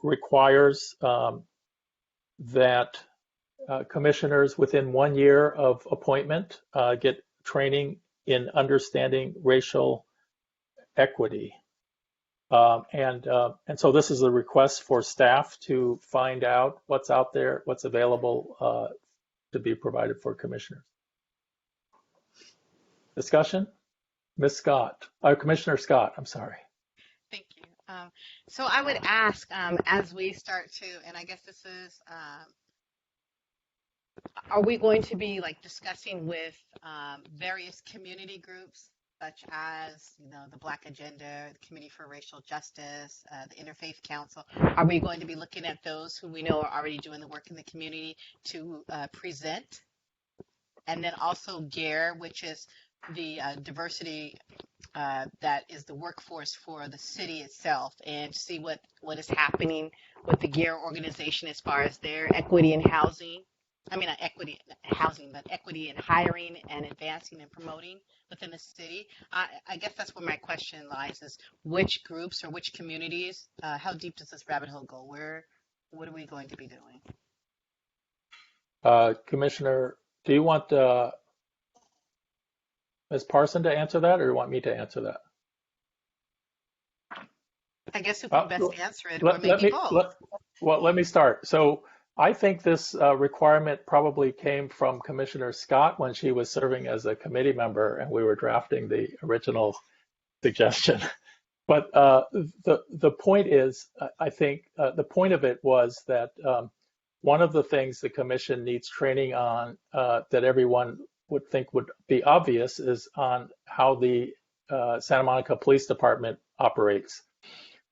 requires that commissioners within 1 year of appointment get training in understanding racial equity. And so this is a request for staff to find out what's out there, what's available to be provided for commissioners. Discussion? Ms. Scott, Commissioner Scott, I'm sorry. Thank you. So I would ask, as we start to, and I guess this is, are we going to be discussing with various community groups, such as, the Black Agenda, the Committee for Racial Justice, the Interfaith Council? Are we going to be looking at those who we know are already doing the work in the community to present? And then also GARE, which is the diversity that is the workforce for the city itself, and see what is happening with the GARE organization as far as their equity in housing. I mean, not equity in housing, but equity in hiring and advancing and promoting within the city. I guess that's where my question lies, is which groups or which communities, how deep does this rabbit hole go? Where what are we going to be doing? Commissioner, do you want Ms. Parson to answer that, or do you want me to answer that? I guess who can best answer it, or Let maybe me both. let me start. So I think this requirement probably came from Commissioner Scott when she was serving as a committee member and we were drafting the original suggestion. But the point is, I think the point of it was that one of the things the commission needs training on that everyone would think would be obvious is on how the Santa Monica Police Department operates.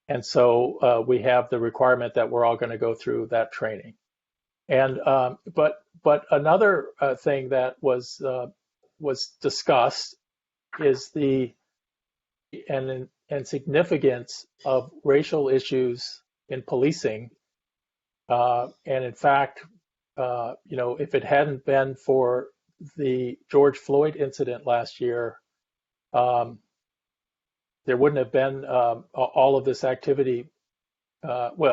And so we have the requirement that we're all going to go through that training. And but another thing that was discussed is the and significance of racial issues in policing. And in fact, if it hadn't been for the George Floyd incident last year, there wouldn't have been all of this activity. Well,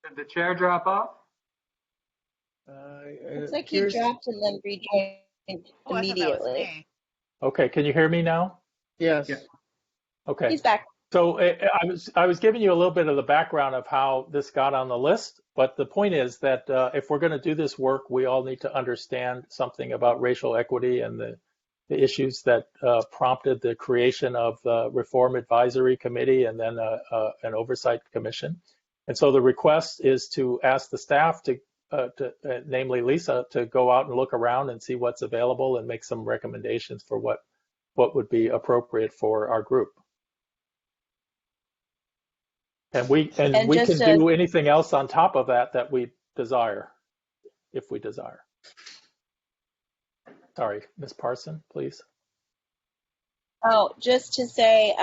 Did the chair drop off? Looks like he dropped and then rejoined immediately. okay, can you hear me now? Yes. Okay. He's back. So I was giving you a little bit of the background of how this got on the list, but the point is that if we're going to do this work, we all need to understand something about racial equity and the issues that prompted the creation of the Reform Advisory Committee and then an Oversight Commission. And so the request is to ask the staff to namely Lisa, to go out and look around and see what's available and make some recommendations for what would be appropriate for our group. And we can do anything else on top of that we desire, if we desire. Sorry, Ms. Parson, please. Oh, just to say,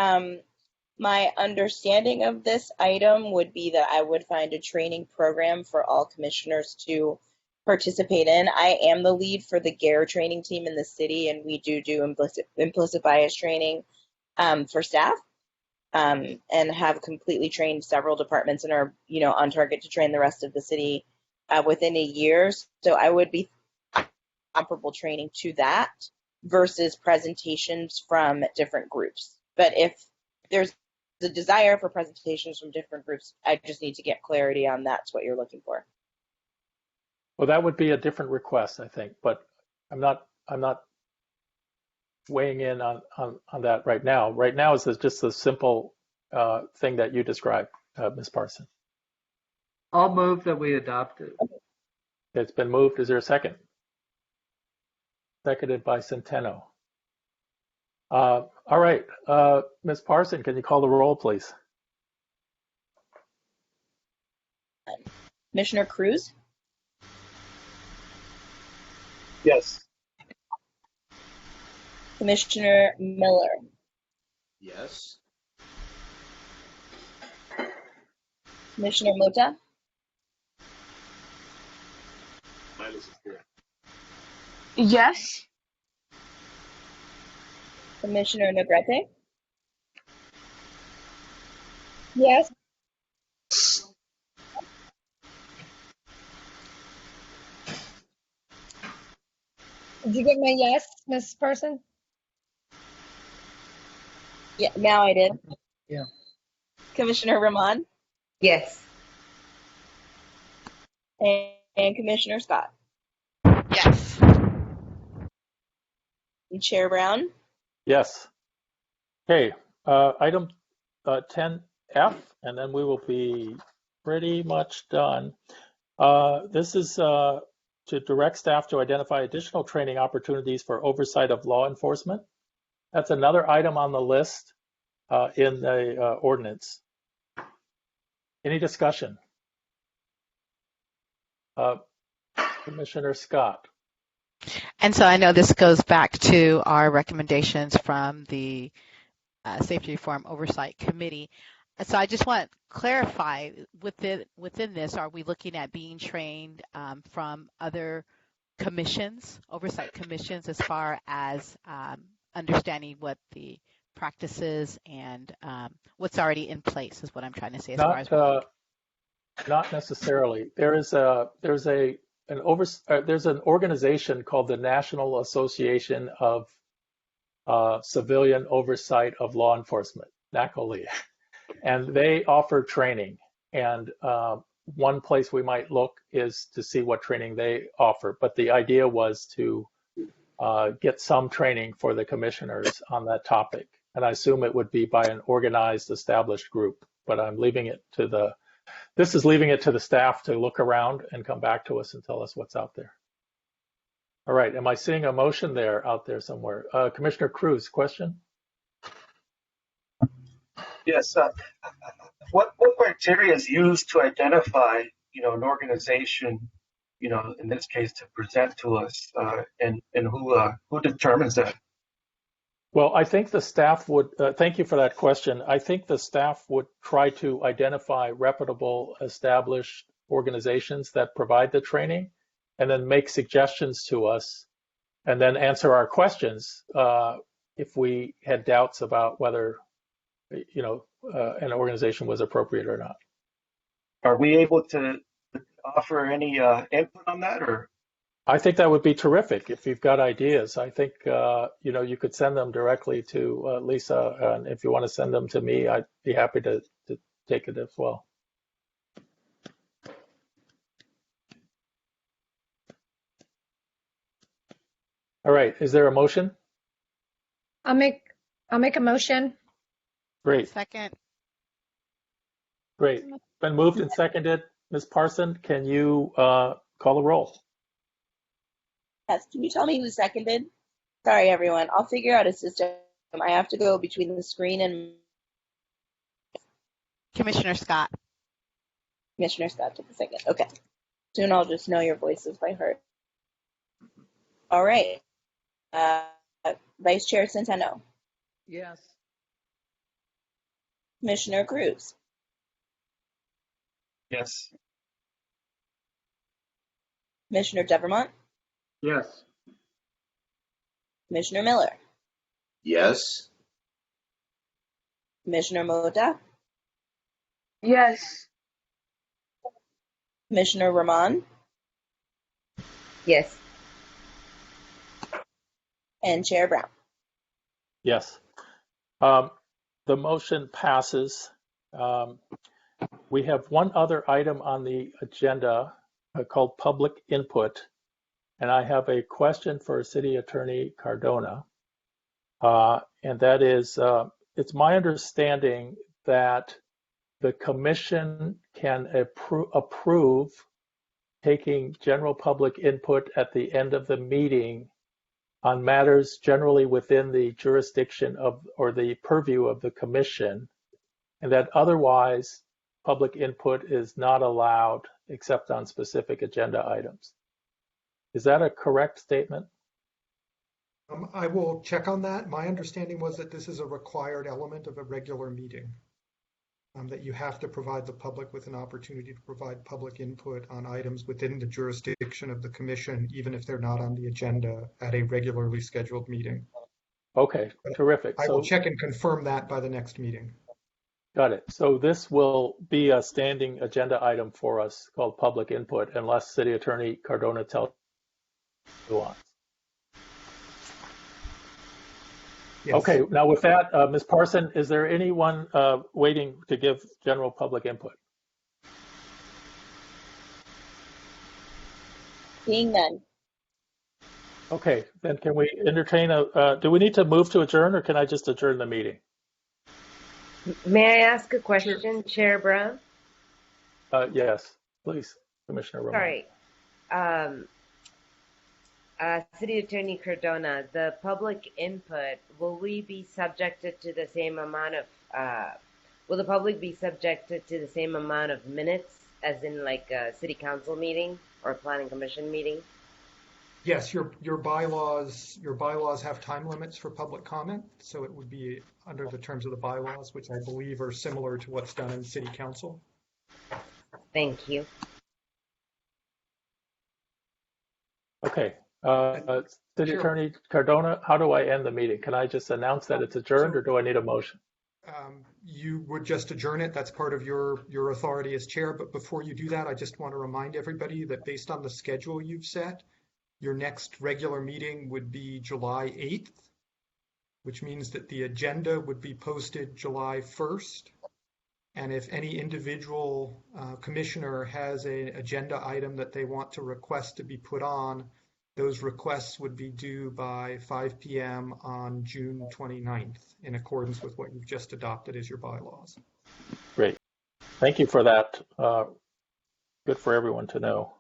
my understanding of this item would be that I would find a training program for all commissioners to participate in. I am the lead for the GARE training team in the city, and we do implicit bias training for staff. And have completely trained several departments and are, on target to train the rest of the city within a year. So I would be comparable training to that versus presentations from different groups. But if there's a desire for presentations from different groups, I just need to get clarity on that's what you're looking for. Well, that would be a different request, I think, but I'm not weighing in on that right now. Right now is just a simple thing that you described, Ms. Parson. I'll move that we adopt it. It's been moved. Is there a second? Seconded by Centeno. All right, Ms. Parson, can you call the roll, please? Commissioner Cruz? Yes. Commissioner Miller? Yes. Commissioner Mota? Yes. Commissioner Negrete? Yes. Did you get my yes, Ms. Person? Yeah, now I did. Yeah. Commissioner Ramon? Yes. And Commissioner Scott? Yes. And Chair Brown? Yes. Okay, item 10F, and then we will be pretty much done. This is to direct staff to identify additional training opportunities for oversight of law enforcement. That's another item on the list in the ordinance. Any discussion? Commissioner Scott. And so I know this goes back to our recommendations from the Safety Reform Oversight Committee. So I just want to clarify within this, are we looking at being trained from other commissions, oversight commissions, as far as understanding what the practice is and what's already in place is what I'm trying to say as far as Not necessarily. There's an organization called the National Association of Civilian Oversight of Law Enforcement, NACOLE, and they offer training. And one place we might look is to see what training they offer. But the idea was to get some training for the commissioners on that topic. And I assume it would be by an organized, established group. But I'm leaving it to the staff to look around and come back to us and tell us what's out there. All right, am I seeing a motion out there somewhere? Commissioner Cruz, question? Yes. What criteria is used to identify, an organization, in this case, to present to us, and who determines that? Well, I think the staff would, thank you for that question. I think the staff would try to identify reputable, established organizations that provide the training and then make suggestions to us and then answer our questions if we had doubts about whether, an organization was appropriate or not. Are we able to offer any input on that, or? I think that would be terrific if you've got ideas. I think, you could send them directly to Lisa, and if you want to send them to me, I'd be happy to take it as well. All right, is there a motion? I'll make a motion. Great. Second. Great. Been moved and seconded. Ms. Parson, can you call the roll? Yes, can you tell me who seconded? Sorry, everyone. I'll figure out a system. I have to go between the screen and Commissioner Scott. Commissioner Scott took a second. Okay. Soon I'll just know your voices by heart. All right. Vice Chair Centeno. Yes. Commissioner Cruz. Yes. Commissioner Devermont. Yes. Commissioner Miller. Yes. Commissioner Mota. Yes. Commissioner Rahman. Yes. And Chair Brown. Yes. The motion passes. We have one other item on the agenda called public input, and I have a question for City Attorney Cardona, and that is, it's my understanding that the commission can approve taking general public input at the end of the meeting on matters generally within the jurisdiction of or the purview of the commission, and that otherwise public input is not allowed except on specific agenda items. Is that a correct statement? I will check on that. My understanding was that this is a required element of a regular meeting, that you have to provide the public with an opportunity to provide public input on items within the jurisdiction of the commission, even if they're not on the agenda at a regularly scheduled meeting. Okay, terrific. I will check and confirm that by the next meeting. Got it. So this will be a standing agenda item for us called public input, unless City Attorney Cardona tells you on. Yes. Okay, now with that, Ms. Parson, is there anyone waiting to give general public input? Seeing none. Okay, then can we entertain do we need to move to adjourn, or can I just adjourn the meeting? May I ask a question, Chair Brown? Yes, please, Commissioner Roman. Sorry. City Attorney Cardona, the public input, will we be subjected to the same amount of, will the public be subjected to the same amount of minutes as in like a city council meeting or a planning commission meeting? Yes, your bylaws have time limits for public comment, so it would be under the terms of the bylaws, which I believe are similar to what's done in city council. Thank you. Okay, City Sure. Attorney Cardona, how do I end the meeting? Can I just announce that it's adjourned, or do I need a motion? You would just adjourn it. That's part of your authority as chair. But before you do that, I just want to remind everybody that based on the schedule you've set, your next regular meeting would be July 8th, which means that the agenda would be posted July 1st. And if any individual commissioner has an agenda item that they want to request to be put on, those requests would be due by 5 p.m. on June 29th, in accordance with what you've just adopted as your bylaws. Great. Thank you for that. Good for everyone to know.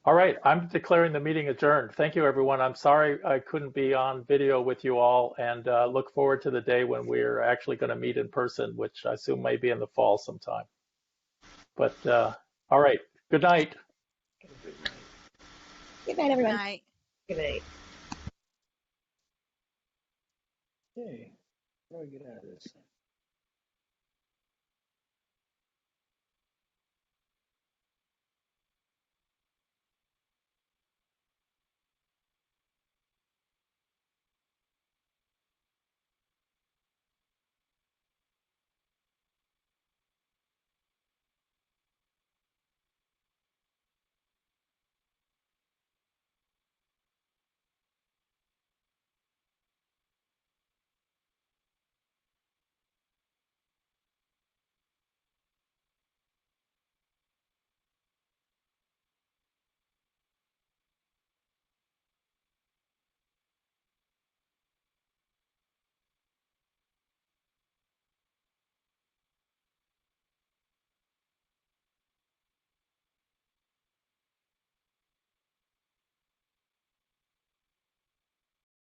All right, I'm declaring the meeting adjourned. Thank you, everyone. I'm sorry I couldn't be on video with you all, and look forward to the day when we're actually going to meet in person, which I assume may be in the fall sometime. But all right, good night. Good night, everyone. Good night. Good night. Okay, how do I get out of this thing?